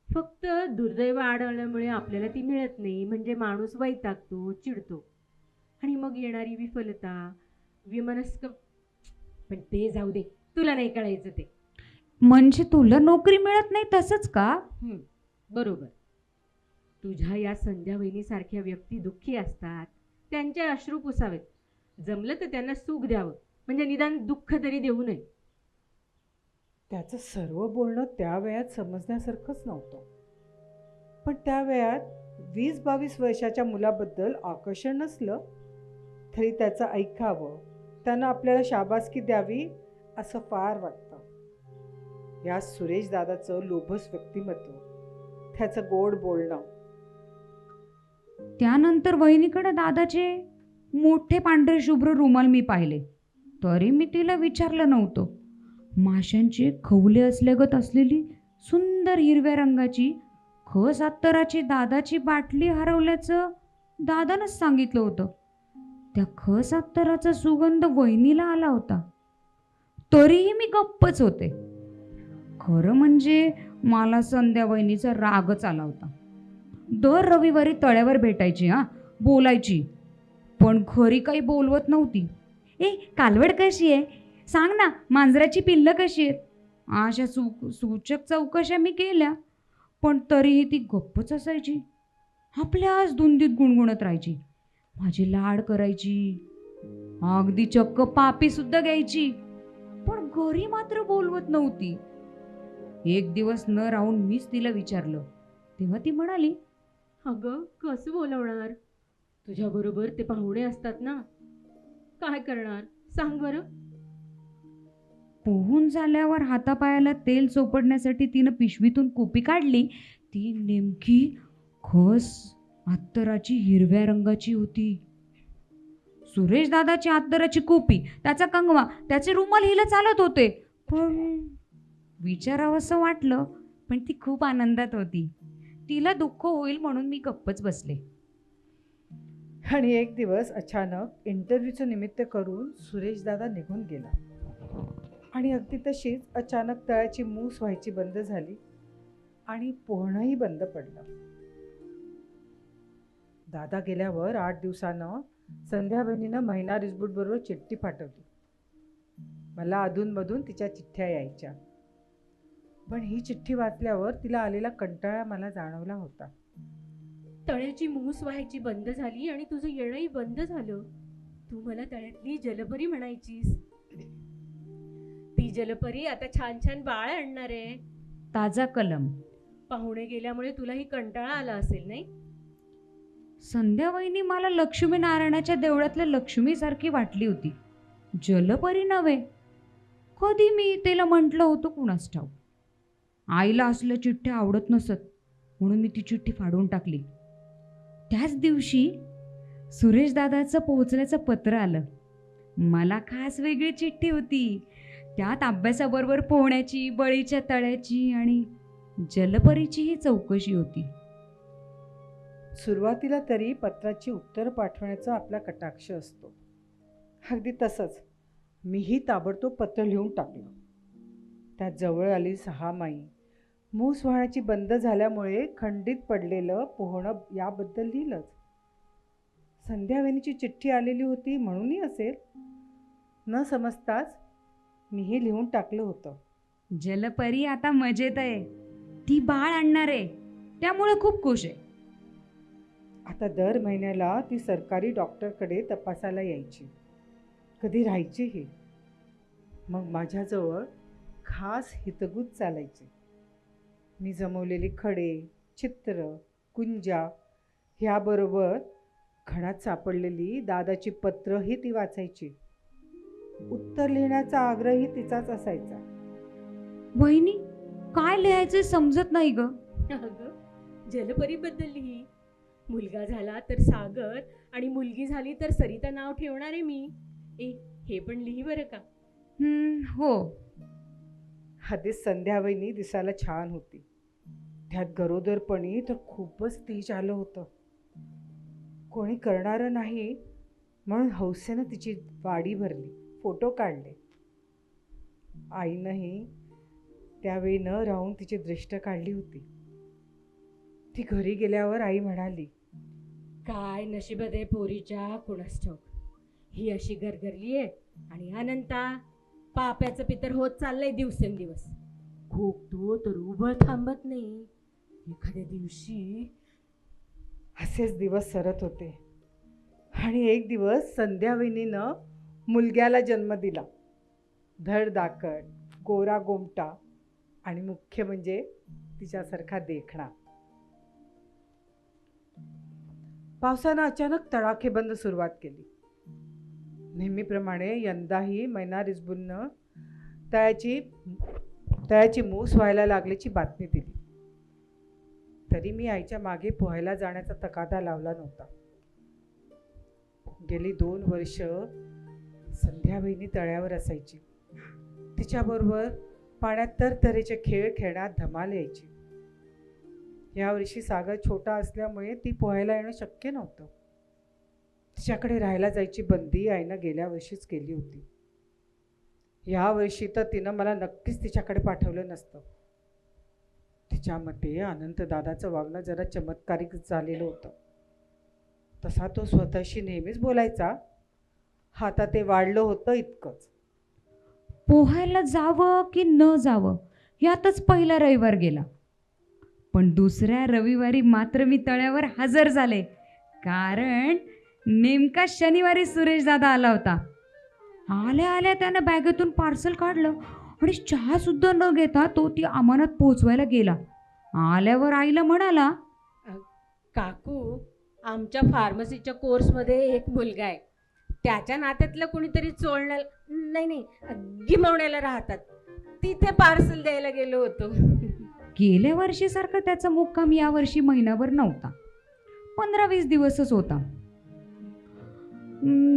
फक्त दुर्दैव आढळल्यामुळे आपल्याला ती मिळत नाही म्हणजे माणूस वैतागतो, चिडतो आणि मग येणारी विफलता, विमनस्क. पण ते जाऊ दे, तुला नाही कळायचं ते. म्हणजे तुला नोकरी मिळत नाही तसंच का? बरोबर. तुझ्या या संध्या वहिनीसारख्या व्यक्ती दुःखी असतात, त्यांचे अश्रू पुसावेत. जमलं तर त्यांना सुख द्यावं, म्हणजे निदान दुःख तरी देऊ नये. त्याचं सर्व बोलणं त्या वयात समजण्यासारखंच नव्हतं. पण त्या वयात 20-22 वर्षाच्या मुलाबद्दल आकर्षण नसलं तरी त्याचं ऐकावं, त्यानं आपल्याला शाबासकी द्यावी असं फार वाटतं. या सुरेश दादाचं लोभस व्यक्तिमत्व, त्याचं गोड बोलणं. त्यानंतर वहिनीकडे दादाचे मोठे पांढरे शुभ्र रुमाल मी पाहिले, तरी मी तिला विचारलं नव्हतं. माशांचे खवले असल्यागत असलेली सुंदर हिरव्या रंगाची खस अत्तराची दादाची बाटली हरवल्याचं दादानंच सांगितलं होतं. त्या खस अत्तराचा सुगंध वहिनीला आला होता, तरीही मी गप्पच होते. खरं म्हणजे मला संध्या वहिनीचा रागच आला होता. दर रविवारी तळ्यावर भेटायची, बोलायची, पण घरी काही बोलवत नव्हती. ए, कालवड कशी आहे सांग ना, मांजराची पिल्लं कशी आहेत, अशा सूचक चौकशा मी केल्या, पण तरीही ती गप्पच असायची. आपल्याच धुंदीत गुणगुणत राहायची, माझी लाड करायची, अगदी चक्क पापी सुद्धा घ्यायची, पण घरी मात्र बोलवत नव्हती. एक दिवस न राहून मीच तिला विचारलं, तेव्हा ती म्हणाली, अगं कसं बोलवणार, तुझ्याबरोबर ते पाहुणे असतात ना, काय करणार सांग बरं. पोहून झाल्यावर हातापायाला तेल चोपडण्यासाठी तिनं पिशवीतून कुपी काढली. ती नेमकी खस अत्तराची हिरव्या रंगाची होती. सुरेश दादाची अत्तराची कुपी, त्याचा कंगवा, त्याचे रुमाल हिला चालत होते. पण विचारावं असं वाटलं, पण ती खूप आनंदात होती. तिला दुःख होईल म्हणून मी गप्पच बसले. आणि एक दिवस अचानक इंटरव्ह्यूचं निमित्त करून सुरेश दादा निघून गेला. आणि अगदी तशीच अचानक तळ्याची मूस व्हायची बंद झाली आणि पोहणंही बंद पडलं. दादा गेल्यावर 8 दिवसानं संध्या बहिणीनं महिना रिसबूटबरोबर चिठ्ठी पाठवली. मला अधूनमधून तिच्या चिठ्ठ्या यायच्या, पण ही चिठ्ठी वाचल्यावर तिला आलेला कंटाळा मला जाणवला होता. तळ्याची मूस व्हायची बंद झाली आणि तुझं येणंही बंद झालं. तू मला तळ्यातली जलपरी म्हणायचीस. ती जलपरी आता छान छान बाळ आणणार आहे. ताजा कलम. पाहुणे गेल्यामुळे तुलाही कंटाळा आला असेल नाही? संध्या वहिनी मला लक्ष्मीनारायणाच्या देवळातल्या लक्ष्मीसारखी वाटली होती, जलपरी नव्हे. कधी मी तिला म्हटलं होतं कुणास ठाऊक. आईला असल्या चिठ्ठ्या आवडत नसत, म्हणून मी ती चिठ्ठी फाडून टाकली. त्याच दिवशी सुरेश दादाचं पोहोचल्याचं पत्र आलं. मला खास वेगळी चिठ्ठी होती. त्यात अभ्यासाबरोबर पोहण्याची, बळीच्या तळ्याची आणि जलपरीचीही चौकशी होती. सुरुवातीला तरी पत्राची उत्तर पाठवण्याचा आपला कटाक्ष असतो. अगदी तसंच मीही ताबडतोब पत्र लिहून टाकलं. त्यात जवळ आली 6 माई. मूस वाहण्याची बंद झाल्यामुळे खंडित पडलेलं पोहणं याबद्दल लिहिलंच. संध्यावेणीची चिठ्ठी आलेली होती म्हणूनही असेल, न समजताच मीही लिहून टाकलं होतं. जलपरी आता मजेत आहे. ती बाळ आणणार आहे, त्यामुळे खूप खुश आहे. आता दर महिन्याला ती सरकारी डॉक्टरकडे तपासायला यायची, कधी राहायचीही. मग माझ्याजवळ खास हितगुज चालायचे. मी जमवलेली खडे, चित्र, कुंजा ह्याबरोबर खणात सापडलेली दादाची पत्रही ती वाचायची. उत्तर लिहिण्याचा आग्रहही तिचाच असायचा. वहिनी, काय लिहायचं समजत नाही ग. अगं, जलपरीबद्दल लिही. मुलगा झाला तर सागर आणि मुलगी झाली तर सरिता नाव ठेवणार आहे मी. हे पण लिही बरं का. हो. आधीच संध्यावहिनी दिसायला छान होती. त्यात गरोदरपणी तर खूपच तेज आलं होतं. कोणी करणारं नाही म्हणून हौसेनं तिची वाडी भरली, फोटो काढले. आईनंही त्यावेळी न राहून तिची दृष्ट काढली होती. ती घरी गेल्यावर आई म्हणाली, काय नशिबात आहे पोरीच्या कुणास ठाऊक. ही अशी गरगरली आहे आणि अनंता पाप्याचं पितर होत चाललंय दिवसेंदिवस. खोकतो तर उभं थांबत नाही. एखाद्या दिवशी असेच दिवस सरत होते आणि एक दिवस संध्यावहिनीनं मुलग्याला जन्म दिला. धडधाकट, गोरा गोमटा आणि मुख्य म्हणजे तिच्यासारखा देखणा. पावसानं अचानक तडाखेबंद सुरुवात केली. नेहमीप्रमाणे यंदाही मैना रिजबूननं तळ्याची मूस व्हायला लागल्याची बातमी दिली. तरी मी आईच्या मागे पोहायला जाण्याचा तकादा लावला नव्हता. गेली 2 वर्ष संध्यावहिनी तळ्यावर असायची. तिच्याबरोबर पाण्यात तरतऱ्हेचे खेळ खेळण्यात धमाल यायची. यावर्षी सागर छोटा असल्यामुळे ती पोहायला येणं शक्य नव्हतं. तिच्याकडे राहायला जायची बंदी आईनं गेल्या वर्षीच केली होती. यावर्षी तर तिनं मला नक्कीच तिच्याकडे पाठवलं नसतं. तिच्या मते अनंत दादाचं वागणं जरा चमत्कारिक झालेलं होतं. तसा तो स्वतःशी नेहमीच बोलायचा. आता ते वाढलं होतं इतकंच. पोहायला जावं की न जावं यातच पहिला रविवार गेला. पण दुसऱ्या रविवारी मात्र मी तळ्यावर हजर झाले, कारण नेमका शनिवारी सुरेश दादा आला होता. आल्या आल्या त्यानं बॅगेतून पार्सल काढलं आणि चहा सुद्धा न घेता तो ती अमानत पोहोचवायला गेला. आल्यावर आईला म्हणाला, काकू, आमच्या फार्मसीच्या कोर्समध्ये एक मुलगा आहे. त्याच्या नात्यातलं कोणीतरी नाही गिमवण्याला राहतात. तिथे पार्सल द्यायला गेलो होतो. गेल्या वर्षीसारखं त्याचा मुक्काम यावर्षी महिनाभर नव्हता, 15-20 दिवसच होता.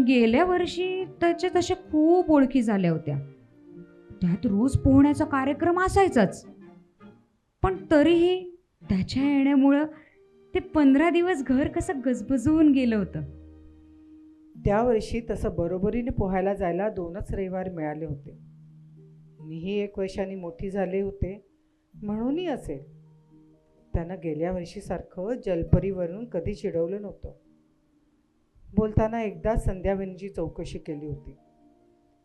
गेल्या वर्षी त्याच्या तशा खूप ओळखी झाल्या होत्या. त्यात रोज पोहण्याचा कार्यक्रम असायचाच. पण तरीही त्याच्या येण्यामुळं ते 15 दिवस घर कसं गजबजून गेलं होतं. त्यावर्षी तसं बरोबरीने पोहायला जायला 2च रविवार मिळाले होते. मीही 1 वर्षांनी मोठी झाले होते म्हणूनही असेल, त्यानं गेल्या वर्षीसारखं जलपरीवरून कधी चिडवलं नव्हतं. बोलताना एकदा संध्यावहिनीची चौकशी केली होती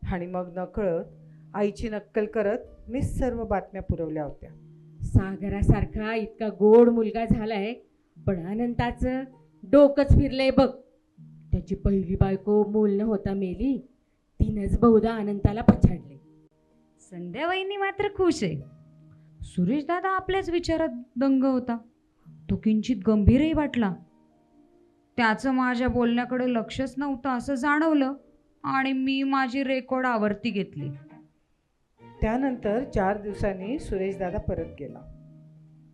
आणि मग नकळत आईची नक्कल करत मी सर्व बातम्या पुरवल्या होत्या. सागरासारखा इतका गोड मुलगा झालाय, पण अनंताचं डोकंच फिरलंय बघ. त्याची पहिली बायको मूल न होता मेली. तिनंच बहुधा अनंताला पछाडले. संध्यावहिनी मात्र खुश आहे. सुरेश दादा आपल्याच विचारात दंग होता. तो किंचित गंभीरही वाटला. त्याचं माझ्या बोलण्याकडे लक्षच नव्हतं असं जाणवलं आणि मी माझी रेकॉर्ड आवर्ती घेतली. त्यानंतर 4 दिवसांनी सुरेश दादा परत गेला.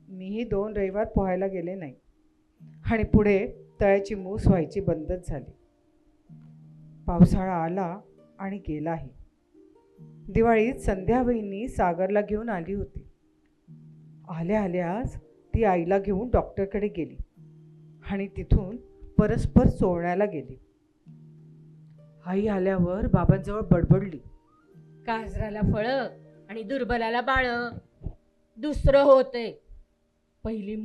मीही 2 रविवार पोहायला गेले नाही आणि पुढे तळ्याची मूस व्हायची बंदच झाली. पावसाळा आला आणि गेलाही. दिवाळीत संध्यावहिनी सागरला घेऊन आली होती. आल्या आल्याच ती आईला घेऊन डॉक्टरकडे गेली आणि तिथून परस्पर चोळण्याला गेली. आई आल्यावर बाबांजवळ बडबडली. काजराला फळं आणि दुर्बलाला बाळ, दुसरं होतंय. पहिली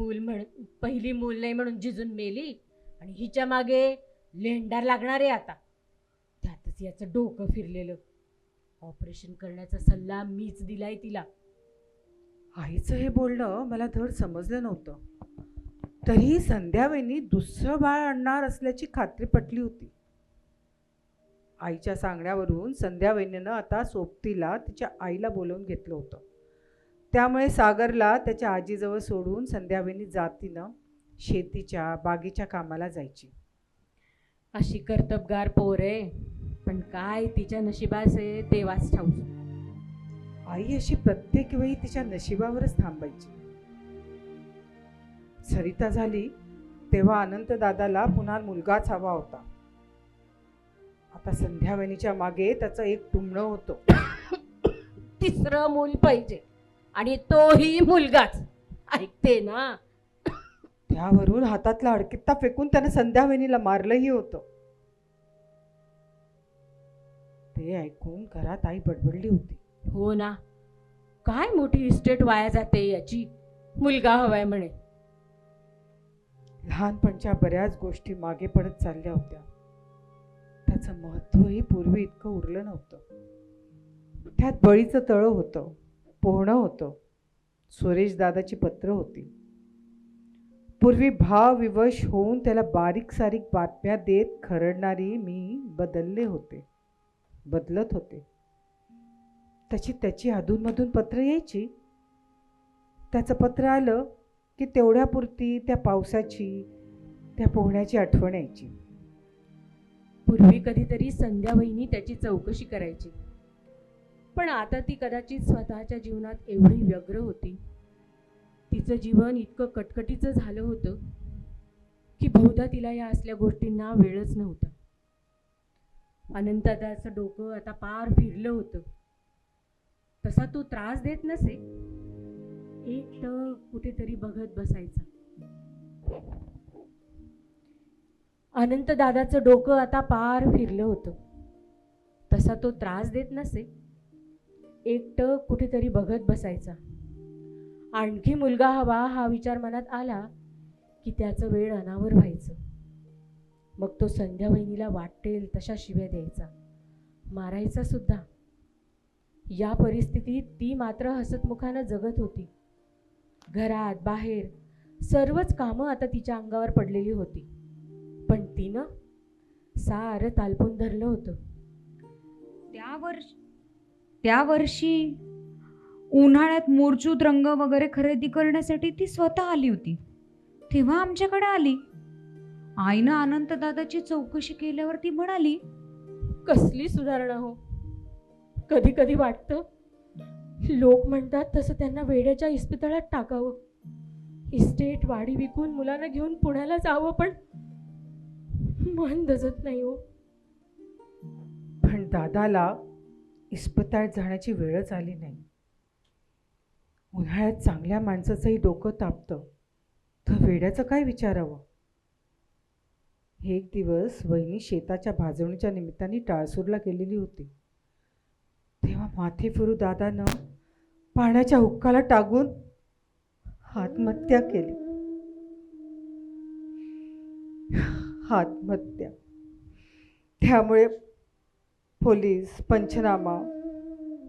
मूल नाही म्हणून जिजून मेली आणि हिच्या मागे लेंडार लागणार आहे आता. त्यातच याचं डोकं फिरलेलं. ऑपरेशन करण्याचा सल्ला मीच दिलाय तिला. आईचं हे बोलणं मला धड समजलं नव्हतं. तरी संध्यावहिनी दुसरं बाळ आणणार असल्याची खात्री पटली होती. आईच्या सांगण्यावरून संध्यावहिनीनं आता सोबतीला तिच्या आईला बोलवून घेतलं होतं. त्यामुळे सागरला त्याच्या आजीजवळ सोडून संध्यावहिनी जातीनं शेतीच्या बागेच्या कामाला जायची. अशी कर्तबगार पोर आहे, पण काय तिच्या नशिबास आहे देवाच ठाऊक. आई अशी प्रत्येक वेळी तिच्या नशिबावरच थांबायची. सरिता झाली तेव्हा अनंत दादाला पुन्हा मुलगाच हवा होता. आता संध्यावहिनीच्या मागे त्याचं एक टुमणं होतं. तिसरं मूल पाहिजे आणि तोही मुलगाच. ऐकते ना? त्यावरून हातातला अडकित्ता फेकून त्याने संध्यावहिनीला मारलंही होतं. ते ऐकून घरात आई बडबडली होती. हो ना, काय मोठी इस्टेट वाया जाते याची. मुलगा हवाय म्हणे. लहानपणच्या बऱ्याच गोष्टी मागे पडत चालल्या होत्या. त्याचं महत्त्वही पूर्वी इतकं उरलं नव्हतं. त्यात बळीचं तळं होतं, पोहणं होतं, सुरेश दादाची पत्र होती. पूर्वी भावविवश होऊन त्याला बारीक सारीक बातम्या देत खरडणारी मी बदलत होते. त्याची अधूनमधून पत्र यायची. त्याचं पत्र आलं की तेवढ्यापुरती त्या पावसाची, त्या पोहण्याची आठवण यायची. पूर्वी कधीतरी संध्यावहिनी त्याची चौकशी करायची, पण आता ती कदाचित स्वतःच्या जीवनात एवढी व्यग्र होती. तिचं जीवन इतकं कटकटीचं झालं होतं की बहुधा तिला या असल्या गोष्टींना वेळच नव्हता. अनंतदाचं डोकं आता पार फिरलं होतं. तसा तो त्रास देत नसे. एकटं कुठेतरी बघत बसायचा. अनंत दादाचं डोकं आता पार फिरलं होतं. तसा तो त्रास देत नसे. एकटं कुठेतरी बघत बसायचा. आणखी मुलगा हवा हा विचार मनात आला की त्याचं वेळ अनावर व्हायचं. मग तो संध्यावहिनीला वाटेल तशा शिव्या द्यायचा, मारायचा सुद्धा. या परिस्थितीत ती मात्र हसतमुखानं जगत होती. घरात बाहेर सर्वच कामं आता तिच्या अंगावर पडलेली होती. पण तिनं सारं तालपून धरलं होतं. त्या वर्षी उन्हाळ्यात मोरचूत रंग वगैरे खरेदी करण्यासाठी ती स्वतः आली होती. तेव्हा आमच्याकडे आली. आईनं अनंत दादाची चौकशी केल्यावर ती म्हणाली, कसली सुधारणा हो. कधी कधी वाटतं लोक म्हणतात तसं त्यांना वेड्याच्या इस्पितळात टाकावं. इस्टेट वाडी विकून मुलांना घेऊन पुण्याला जावं, पण मन दजत नाही हो. पण दादाला इस्पितळात जाण्याची वेळच आली नाही. उन्हाळ्यात चांगल्या माणसाचंही डोकं तापतं, तर वेड्याचं काय विचारावं. एक दिवस वहिनी शेताच्या भाजवणीच्या निमित्ताने टाळसूरला गेलेली होती. तेव्हा माथे फिरू दादानं पाण्याच्या हुक्काला टाकून आत्महत्या केली. आत्महत्या. त्यामुळे पोलीस, पंचनामा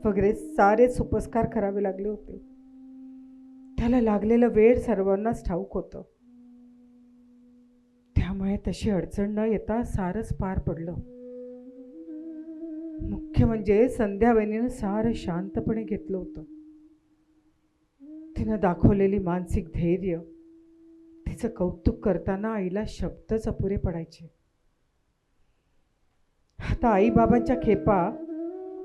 वगैरे सारे सुपस्कार करावे लागले होते. त्याला लागलेलं वेळ सर्वांनाच ठाऊक होतं. त्यामुळे तशी अडचण न येता सारंच पार पडलं. मुख्य म्हणजे संध्यावहिनीनं सारं शांतपणे घेतलं होतं. तिनं दाखवलेली मानसिक धैर्य, तिचं कौतुक करताना आईला शब्दच अपुरे पडायचे. आता आईबाबांच्या खेपा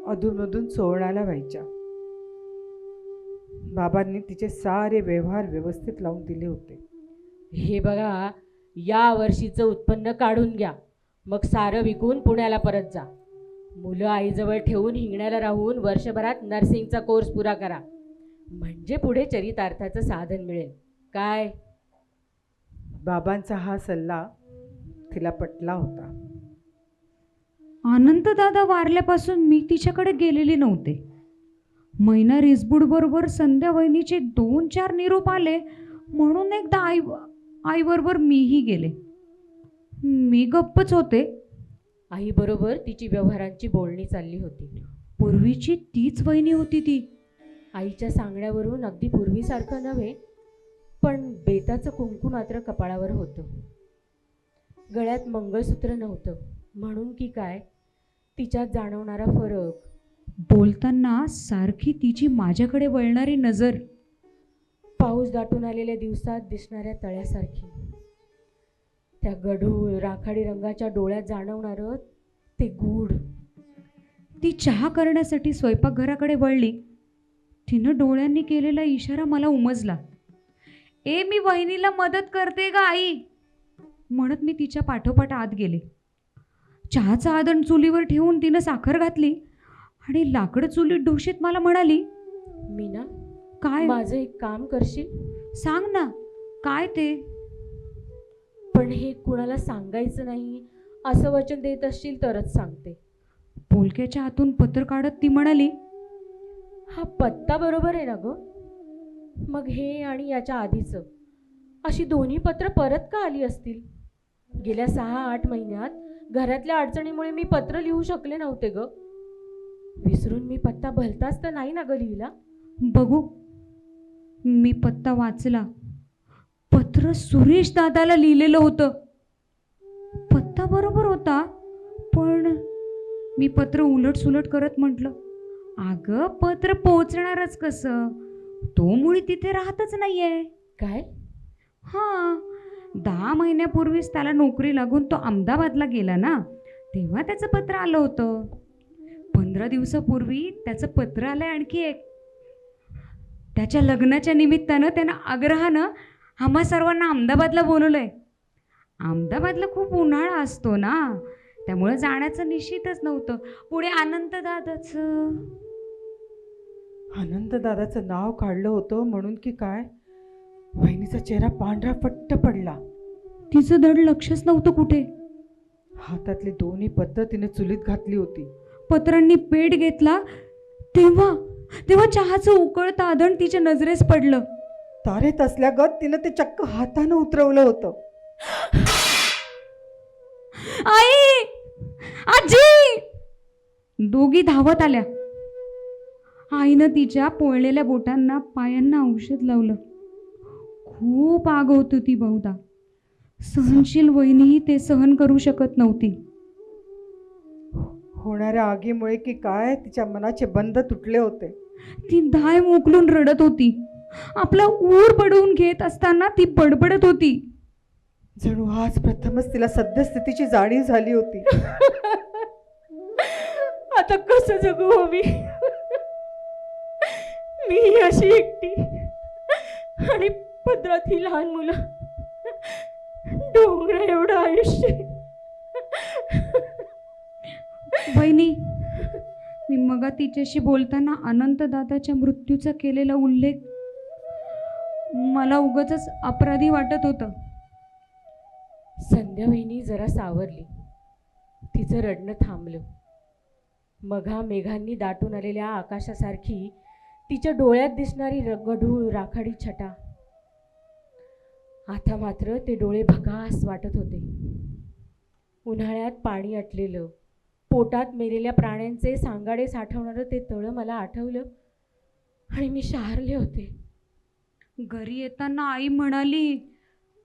अधूनमधून चोळण्याला व्हायच्या. बाबांनी तिचे सारे व्यवहार व्यवस्थित लावून दिले होते. हे बघा, या वर्षीचं उत्पन्न काढून घ्या, मग सारं विकून पुण्याला परत जा. मुलं आईजवळ ठेवून हिंगण्याला राहून वर्षभरात नर्सिंगचा कोर्स पुरा करा, म्हणजे पुढे चरितार्थाचं साधन मिळेल. काय? बाबांचा हा सल्ला तिला पटला होता. अनंतदादा वारल्यापासून मी तिच्याकडे गेलेली नव्हते. मैना रिसबूड बरोबर संध्या वहिनीचे 2-4 निरोप आले म्हणून एकदा आईबरोबर मीही गेले. मी गप्पच होते. आईबरोबर तिची व्यवहारांची बोलणी चालली होती. पूर्वीची तीच वहिनी होती ती. आईच्या सांगण्यावरून अगदी पूर्वीसारखं नव्हे, पण बेताचं कुंकू मात्र कपाळावर होतं. गळ्यात मंगळसूत्र नव्हतं, म्हणून की काय तिच्यात जाणवणारा फरक. बोलताना सारखी तिची माझ्याकडे वळणारी नजर. पाऊस दाटून आलेल्या दिवसात दिसणाऱ्या तळ्यासारखी. त्या गढूळ राखाडी रंगाच्या डोळ्यात जाणवणारं ते गूढ. ती चहा करण्यासाठी स्वयंपाकघराकडे वळली. तिनं डोळ्यांनी केलेला इशारा मला उमजला. ए, मी वहिनीला मदत करते ग आई, म्हणत मी तिच्या पाठोपाठ आत गेले. चहाचं आदण चुलीवर ठेवून तिनं साखर घातली आणि लाकडं चुलीत ढोशीत मला म्हणाली, मीना, काय? माझं एक काम करशील? सांग ना, काय ते? पण हे कुणाला सांगायचं नाही असं वचन देत असशील तरच सांगते. पोलक्याच्या हातून पत्र काढत ती म्हणाली, हा पत्ता बरोबर आहे ना ग? मग हे आणि याच्या आधीचं अशी दोन्ही पत्र परत का आली असतील? गेल्या 6-8 महिन्यात घरातल्या अडचणीमुळे मी पत्र लिहू शकले नव्हते ग. विसरून मी पत्ता भलताच तर नाही ना ग लिहिला? बघू. मी पत्ता वाचला. पत्र सुरेश दादाला लिहिलेलं होतं. पत्ता बरोबर होता, पण मी पत्र उलट करत म्हटलं, अगं पत्र पोहोचणारच कसं? तो मुळी तिथे राहतच नाहीये. काय? हां, 10 महिन्यापूर्वीच त्याला नोकरी लागून तो अहमदाबादला गेला ना, तेव्हा त्याचं पत्र आलं होतं. 15 दिवसापूर्वी त्याचं पत्र आलंय आणखी एक. त्याच्या लग्नाच्या निमित्तानं त्यानं आग्रहानं आम्हा सर्वांना अहमदाबादला बोलवलंय. अहमदाबादला खूप उन्हाळा असतो ना, त्यामुळे जाण्याचं निश्चितच नव्हतं. पुढे आनंददादाचं नाव काढलं होतं म्हणून की काय वहिनीचा चेहरा पांढरा फट्ट पडला. तिचं धड लक्षच नव्हतं कुठे. हातातली दोन्ही पत्र तिने चुलीत घातली होती. पत्रांनी पेट घेतला तेव्हा चहाचं उकळतं आधण तिच्या नजरेस पडलं. तारेत असल्यागत तिनं ते चक्क हातानं उतरवलं होतं. आई, आजी! दोघी धावत आल्या. आईनं तिच्या पोळलेल्या बोटांना पायांना औषध लावलं. खूप आग होती ती बहुधा. सहनशील वहिनीही ते सहन करू शकत नव्हती. होणाऱ्या आगीमुळे की काय तिच्या मनाचे बंध तुटले होते. ती धाय मोकलून रडत होती. आपला ऊर पडवून घेत असताना ती बडबडत होती, जणू आज प्रथमच तिला सद्यस्थितीची जाणीव झाली होती. आता कसं जगू हो मी अशी एकटी, आणि पदरात ही लहान मुलं, डोंगरा एवढं आयुष्य. वहिनी, मी मगा तिच्याशी बोलताना अनंतदादाच्या मृत्यूचा केलेला उल्लेख मला उगाचच अपराधी वाटत होतं. संध्या वहिनी जरा सावरली. तिचं रडणं थांबलं. मघा मेघांनी दाटून आलेल्या आकाशासारखी तिच्या डोळ्यात दिसणारी गढूळ राखाडी छटा. आता मात्र ते डोळे भकास वाटत होते. उन्हाळ्यात पाणी आटलेलं, पोटात मेलेल्या प्राण्यांचे सांगाडे साठवणारं ते तळं मला आठवलं आणि मी शहारले होते. घरी येताना आई म्हणाली,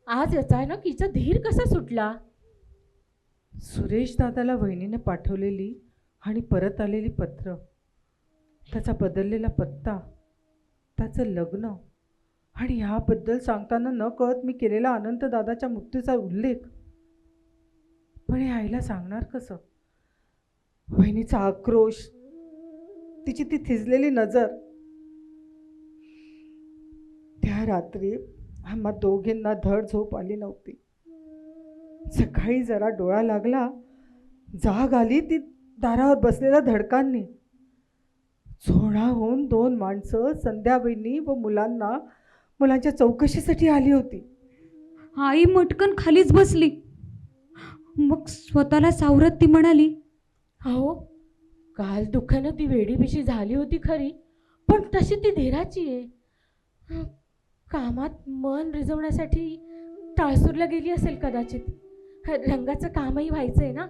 आज अचानक हिचा धीर कसा सुटला? सुरेश दादाला वहिनीने पाठवलेली आणि परत आलेली पत्र, त्याचा बदललेला पत्ता, त्याचं लग्न आणि ह्याबद्दल सांगताना न कळत मी केलेला अनंतदादाच्या मृत्यूचा उल्लेख. पण हे आईला सांगणार कसं? वहिनीचा आक्रोश, तिची ती थिजलेली नजर. त्या रात्री आम्हा दोघींना धड झोप आली नव्हती. सकाळी जरा डोळा लागला, जाग आली ती दारावर बसलेल्या धडकांनी. झोणाहून 2 माणसं संध्याबाईंनी व मुलांच्या चौकशीसाठी आली होती. आई मटकन खालीच बसली. मग स्वतःला सावरत ती म्हणाली, अहो, काल दुःखानं ती वेडीबिशी झाली होती खरी, पण तशी ती धीराची आहे. कामात मन रिझवण्यासाठी टाळसूरला गेली असेल कदाचित. रंगाचं कामही व्हायचंय ना,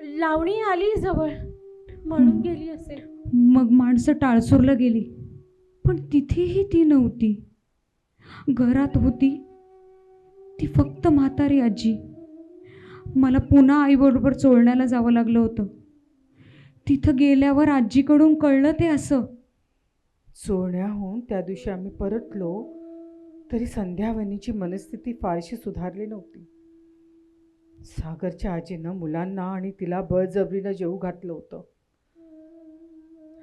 लावणी आली जवळ म्हणून गेली असेल. मग माणसं टाळसूरला गेली, पण तिथेही ती नव्हती. घरात होती ती फक्त म्हातारी आजी. मला पुन्हा आईबरोबर चोळण्याला जावं लागलं होतं. तिथं गेल्यावर आजीकडून कळलं ते असं. चोळण्याहून त्या दिवशी आम्ही परतलो तरी संध्यावनीची मनस्थिती फारशी सुधारली नव्हती. सागरच्या आजीनं मुलांना आणि तिला बळजबरीनं जेवू घातलं होतं.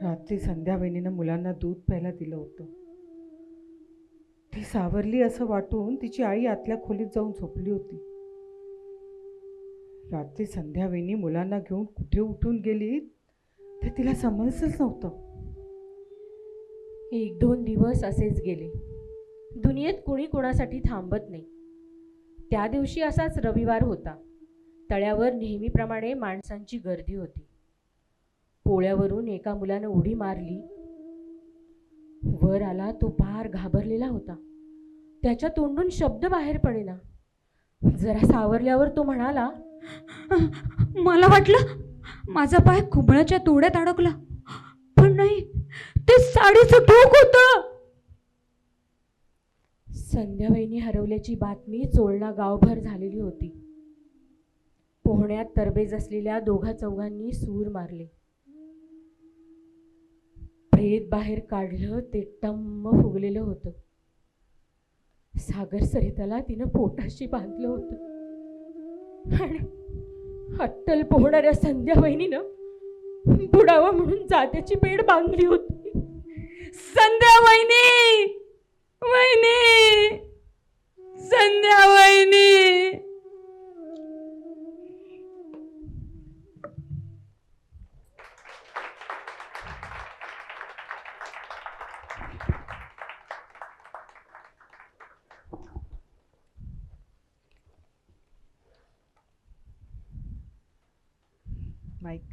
रात्री संध्यावनीनं मुलांना दूध प्यायला दिलं होतं. ती सावरली असं वाटून तिची आई आतल्या खोलीत जाऊन झोपली होती. रात्री संध्यावनी मुलांना घेऊन कुठे उठून गेली ते तिला समजलंच नव्हतं. 1-2 दिवस असेच गेले. दुनियेत कुणी कोणासाठी थांबत नाही. त्या दिवशी असाच रविवार होता. तळ्यावर नेहमीप्रमाणे माणसांची गर्दी होती. पोळ्यावरून एका मुलानं उडी मारली. वर आला तो फार घाबरलेला होता. त्याच्या तोंडून शब्द बाहेर पडेना. जरा सावरल्यावर तो म्हणाला, मला वाटलं माझा पाय खुबळाच्या तोड्यात अडकला, पण नाही, ते साडीचं टोक होतं. संध्यावहिनी हरवल्याची बातमी चोळणा गावभर झालेली होती. पोहण्यात तरबेज असलेल्या 2-4 सूर मारले. प्रेत बाहेर काढलं ते टम्म फुगलेलं होतं. सागर सरिताला तिनं पोटाशी बांधलं होतं आणि अट्टल पोहणाऱ्या संध्यावहिनीनं बुडावा म्हणून जात्याची पेड बांधली होती. संध्या वहिनी, वहिनी, संध्या वहिनी. माईक.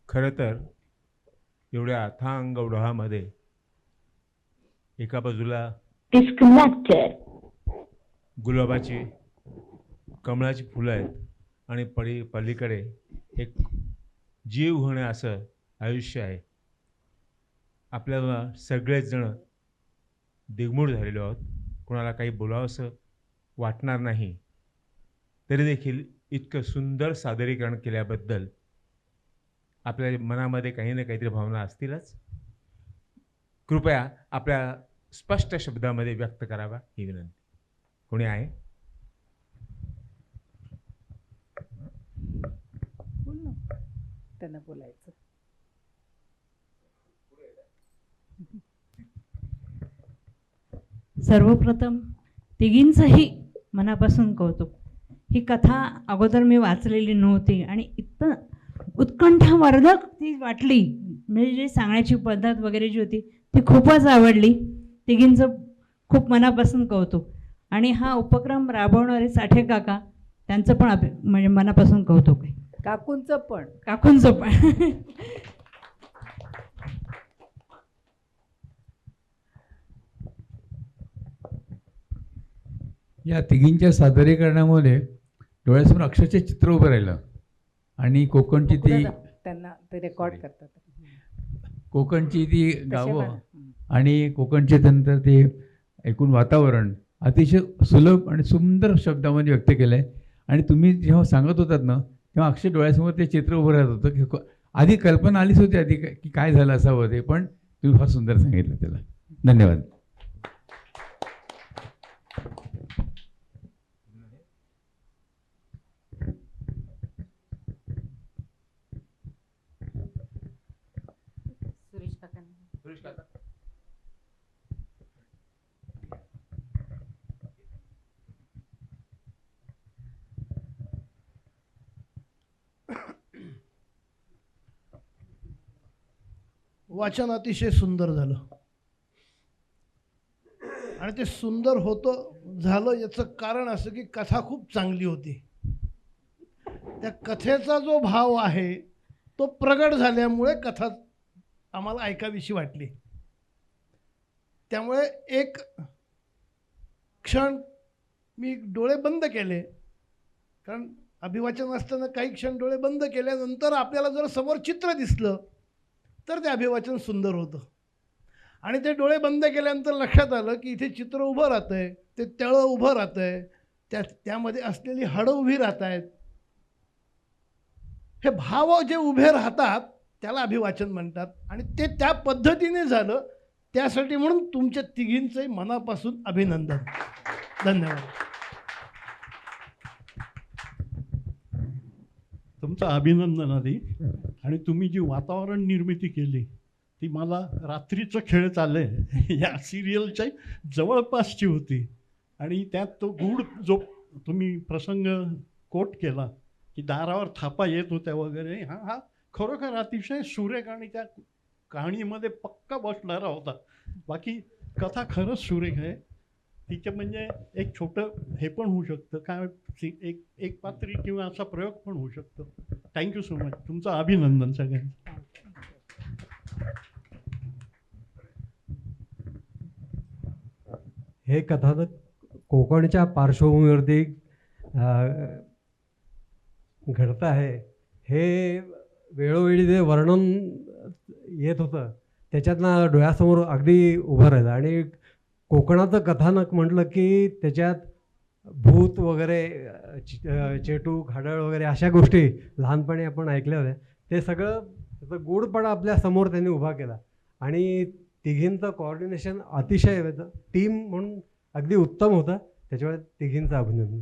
खरं तर एवढ्या अथांग डोहामध्ये एका बाजूला गुलाबाची कमळाची फुलं आहेत आणि पलीकडे एक जीव होणे असं आयुष्य आहे. आपल्याला सगळेच जण दिगमूढ झालेलो आहोत. कोणाला काही बोलावंसं वाटणार नाही. तरी देखील इतकं सुंदर सादरीकरण केल्याबद्दल आपल्या मनामध्ये काही ना काहीतरी भावना असतीलच. कृपया आपल्या स्पष्ट शब्दामध्ये व्यक्त करावा ही विनंती. कोणी आहे? बोल ना, त्यांना बोलायचं. सर्वप्रथम तिघींचंही मनापासून कौतुक. ही कथा अगोदर मी वाचलेली नव्हती आणि इतकं उत्कंठावर्धक ती वाटली. म्हणजे जी सांगण्याची पद्धत वगैरे जी होती ती खूपच आवडली. तिघींचं खूप मनापासून कौतुक. आणि हा उपक्रम राबवणारे साठे काका त्यांचं पण म्हणजे मनापासून कौतुक आहे. काकूंचं पण. काकूंचं पण. या तिघींच्या सादरीकरणामध्ये डोळ्यासमोर अक्षरशः चित्र उभं राहिलं. आणि कोकणची ती त्यांना ते रेकॉर्ड करतात. कोकणची ती गावं आणि कोकणचे नंतर ते एकूण वातावरण अतिशय सुलभ आणि सुंदर शब्दामध्ये व्यक्त केलं आहे. आणि तुम्ही जेव्हा सांगत होतात ना तेव्हा अक्षर डोळ्यासमोर ते चित्र उभं राहत होतं की आधी कल्पना आलीच होती आधी की काय झालं असावं ते, पण तुम्ही फार सुंदर सांगितलं त्याला. धन्यवाद. काकांना. सुरेश काका. वाचन अतिशय सुंदर झालं आणि ते सुंदर होतं झालं याचं कारण असं की कथा खूप चांगली होती. त्या कथेचा जो भाव आहे तो प्रगट झाल्यामुळे कथा आम्हाला ऐकावीशी वाटली. त्यामुळे एक क्षण मी डोळे बंद केले, कारण अभिवाचन असताना काही क्षण डोळे बंद केल्यानंतर आपल्याला जर समोर चित्र दिसलं तर ते अभिवाचन सुंदर होतं. आणि ते डोळे बंद केल्यानंतर लक्षात आलं की इथे चित्र उभं राहतं आहे, ते तळं उभं राहतं आहे, त्यामध्ये असलेली हाडं उभी राहत आहेत. हे भाव जे उभे राहतात त्याला अभिवाचन म्हणतात आणि ते त्या पद्धतीने झालं. त्यासाठी म्हणून तुमच्या तिघींचंही मनापासून अभिनंदन. धन्यवाद. तुमचं अभिनंदन आधी. आणि तुम्ही जी वातावरण निर्मिती केली ती मला रात्रीचं खेळ चाललंय या सिरियलच्या जवळपासची होती. आणि त्यात तो गूढ जो तुम्ही प्रसंग कोट केला की दारावर थापा येत होत्या वगैरे, हा खरोखर अतिशय सुरेख आणि त्या कहाणीमध्ये पक्का बसणारा होता. बाकी कथा खरंच सुरेख आहे. तिचे म्हणजे एक छोटं हे पण होऊ शकतं, काय एक पात्री किंवा असा प्रयोग पण होऊ शकतो. Thank you so much. तुमचं अभिनंदन सगळ्यांचं. हे कथानक कोकणच्या पार्श्वभूमीवरती घडतं आहे. हे वेळोवेळी जे वर्णन येत होतं त्याच्यातनं डोळ्यासमोर अगदी उभं राहिलं. आणि कोकणाचं कथानक म्हटलं की त्याच्यात भूत वगैरे, चेटू घाडळ वगैरे अशा गोष्टी लहानपणी आपण ऐकल्या होत्या. ते सगळं त्याचा गूढपणा आपल्या समोर त्यांनी उभा केला. आणि तिघींचं कोऑर्डिनेशन अतिशय टीम म्हणून अगदी उत्तम होतं. त्याच्यामुळे तिघींचं अभिनंदन.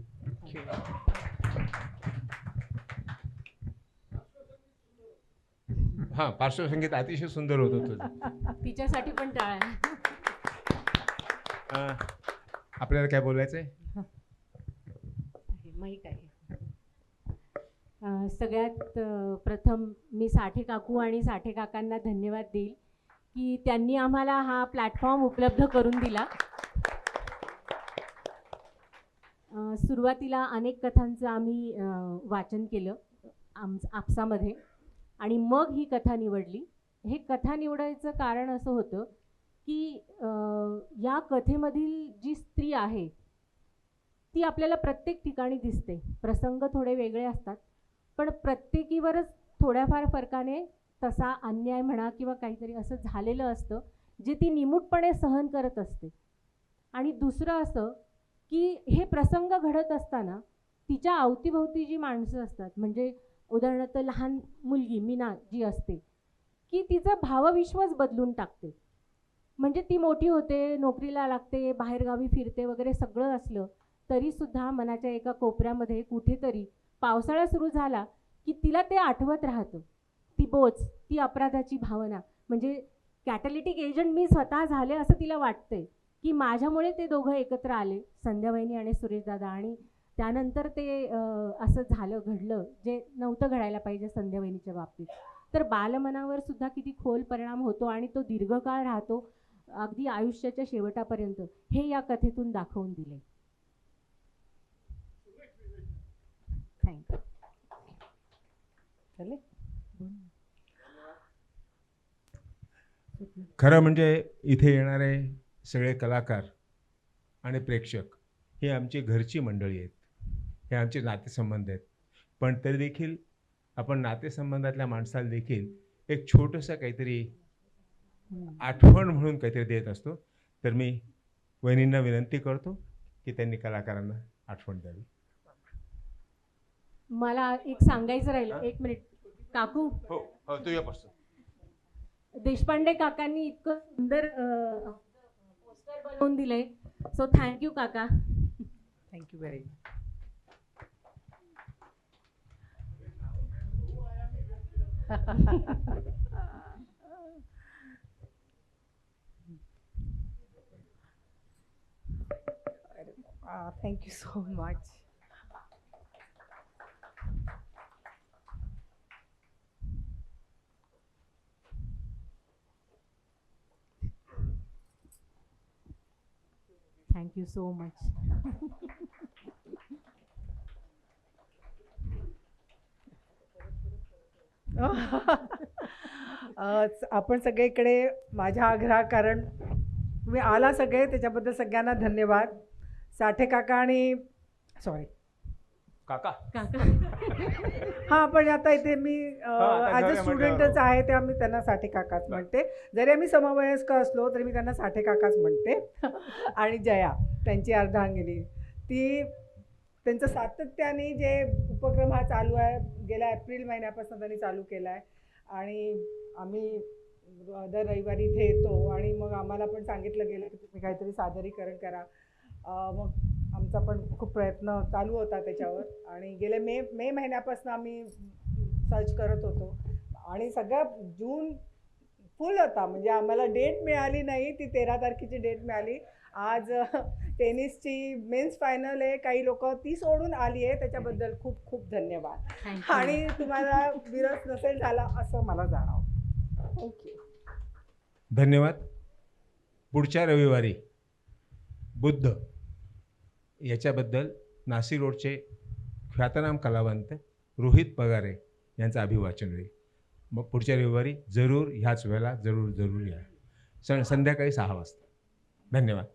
हां, पार्श्वसंगीत अतिशय सुंदर होतं तुझं. तिच्यासाठी पण टाळ्या. आपल्याला काय बोलायचं आहे? माहीत आहे. सगळ्यात प्रथम मी साठे काकू आणि साठे काकांना धन्यवाद देईल की त्यांनी आम्हाला हा प्लॅटफॉर्म उपलब्ध करून दिला. सुरुवातीला अनेक कथांचं आम्ही वाचन केलं आपसामध्ये आणि मग ही कथा निवडली. हे कथा निवडायचं कारण असं होतं की या कथेमधील जी स्त्री आहे ती आपल्याला प्रत्येक ठिकाणी दिसते. प्रसंग थोडे वेगळे असतात पण प्रत्येकीवरच थोड्याफार फरकाने तसा अन्याय म्हणा किंवा काहीतरी असं झालेलं असतं जे ती निमूटपणे सहन करत असते. आणि दुसरं असं की हे प्रसंग घडत असताना तिच्या अवतीभोवती जी माणसं असतात, म्हणजे उदाहरणार्थ लहान मुलगी मीना जी असते की तिचं भावविश्वच बदलून टाकते. म्हणजे ती मोठी होते, नोकरीला लागते, बाहेरगावी फिरते वगैरे सगळं असलं तरीसुद्धा मनाच्या एका कोपऱ्यामध्ये कुठेतरी पावसाळा सुरू झाला की तिला ते आठवत राहतं. ती बोच, ती अपराधाची भावना, म्हणजे कॅटॅलिटिक एजंट मी स्वतः झाले असं तिला वाटतंय की माझ्यामुळे ते दोघं एकत्र आले, संध्यावहिनी आणि सुरेशदादा. आणि त्यानंतर ते असं झालं, घडलं जे नव्हतं घडायला पाहिजे संध्यावहिनीच्या बाबतीत. तर बालमनावर सुद्धा किती खोल परिणाम होतो आणि तो दीर्घकाळ राहतो अगदी आयुष्याच्या शेवटापर्यंत, हे या कथेतून दाखवून दिले. थँक्यू. खरं म्हणजे इथे येणारे सगळे कलाकार आणि प्रेक्षक हे आमची घरची मंडळी आहेत, हे आमचे नातेसंबंध आहेत. पण तरी देखील आपण नातेसंबंधातल्या माणसाला देखील एक छोटंसं काहीतरी आठवण म्हणून काहीतरी देत असतो. तर मी वहिनींना विनंती करतो की त्यांनी कलाकारांना आठवण द्यावी. मला एक सांगायचं राहिलं, एक मिनिट काकू. हो हो, तुझ्यापासून. देशपांडे काकांनी इतकं सुंदर पोस्टर बनवून दिलंय. सो थँक्यू काका. Thank you very much. Thank you so much. Thank you so much. आपण सगळे इकडे माझ्या आग्रह कारण तुम्ही आला सगळे त्याच्याबद्दल सगळ्यांना धन्यवाद. साठे काका आणि सॉरी काका हां पण आता इथे मी आता ॲज अ जाऊया स्टुडंटच म्हटल्यावर. आहे तेव्हा मी त्यांना साठे काकाच म्हणते. जरी आम्ही समवयस्क असलो तरी मी त्यांना साठे काकाच म्हणते. आणि जया त्यांची अर्धांगिनी ती त्यांचं सातत्याने जे उपक्रम हा चालू आहे गेल्या एप्रिल महिन्यापासून त्यांनी चालू केला आहे. आणि आम्ही दर रविवारी इथे येतो आणि मग आम्हाला पण सांगितलं गेलं की तुम्ही काहीतरी सादरीकरण करा. मग आमचा पण खूप प्रयत्न चालू होता त्याच्यावर आणि गेले मे महिन्यापासून आम्ही सर्च करत होतो आणि सगळा जून फुल होता. म्हणजे आम्हाला डेट मिळाली नाही, ती 13 तारखेची डेट मिळाली. आज टेनिसची मेन्स फायनल आहे, काही लोक ती सोडून आली आहे, त्याच्याबद्दल खूप खूप धन्यवाद. आणि तुम्हाला विरस नसेल झाला असं मला जाणवतं. थँक्यू. धन्यवाद. पुढच्या रविवारी बुद्ध याच्याबद्दल नाशिक रोडचे ख्यातनाम कलावंत रोहित पगारे यांचं अभिवाचन होईल. मग पुढच्या रविवारी जरूर ह्याच वेळेला जरूर या. संध्याकाळी 6 वाजता. धन्यवाद.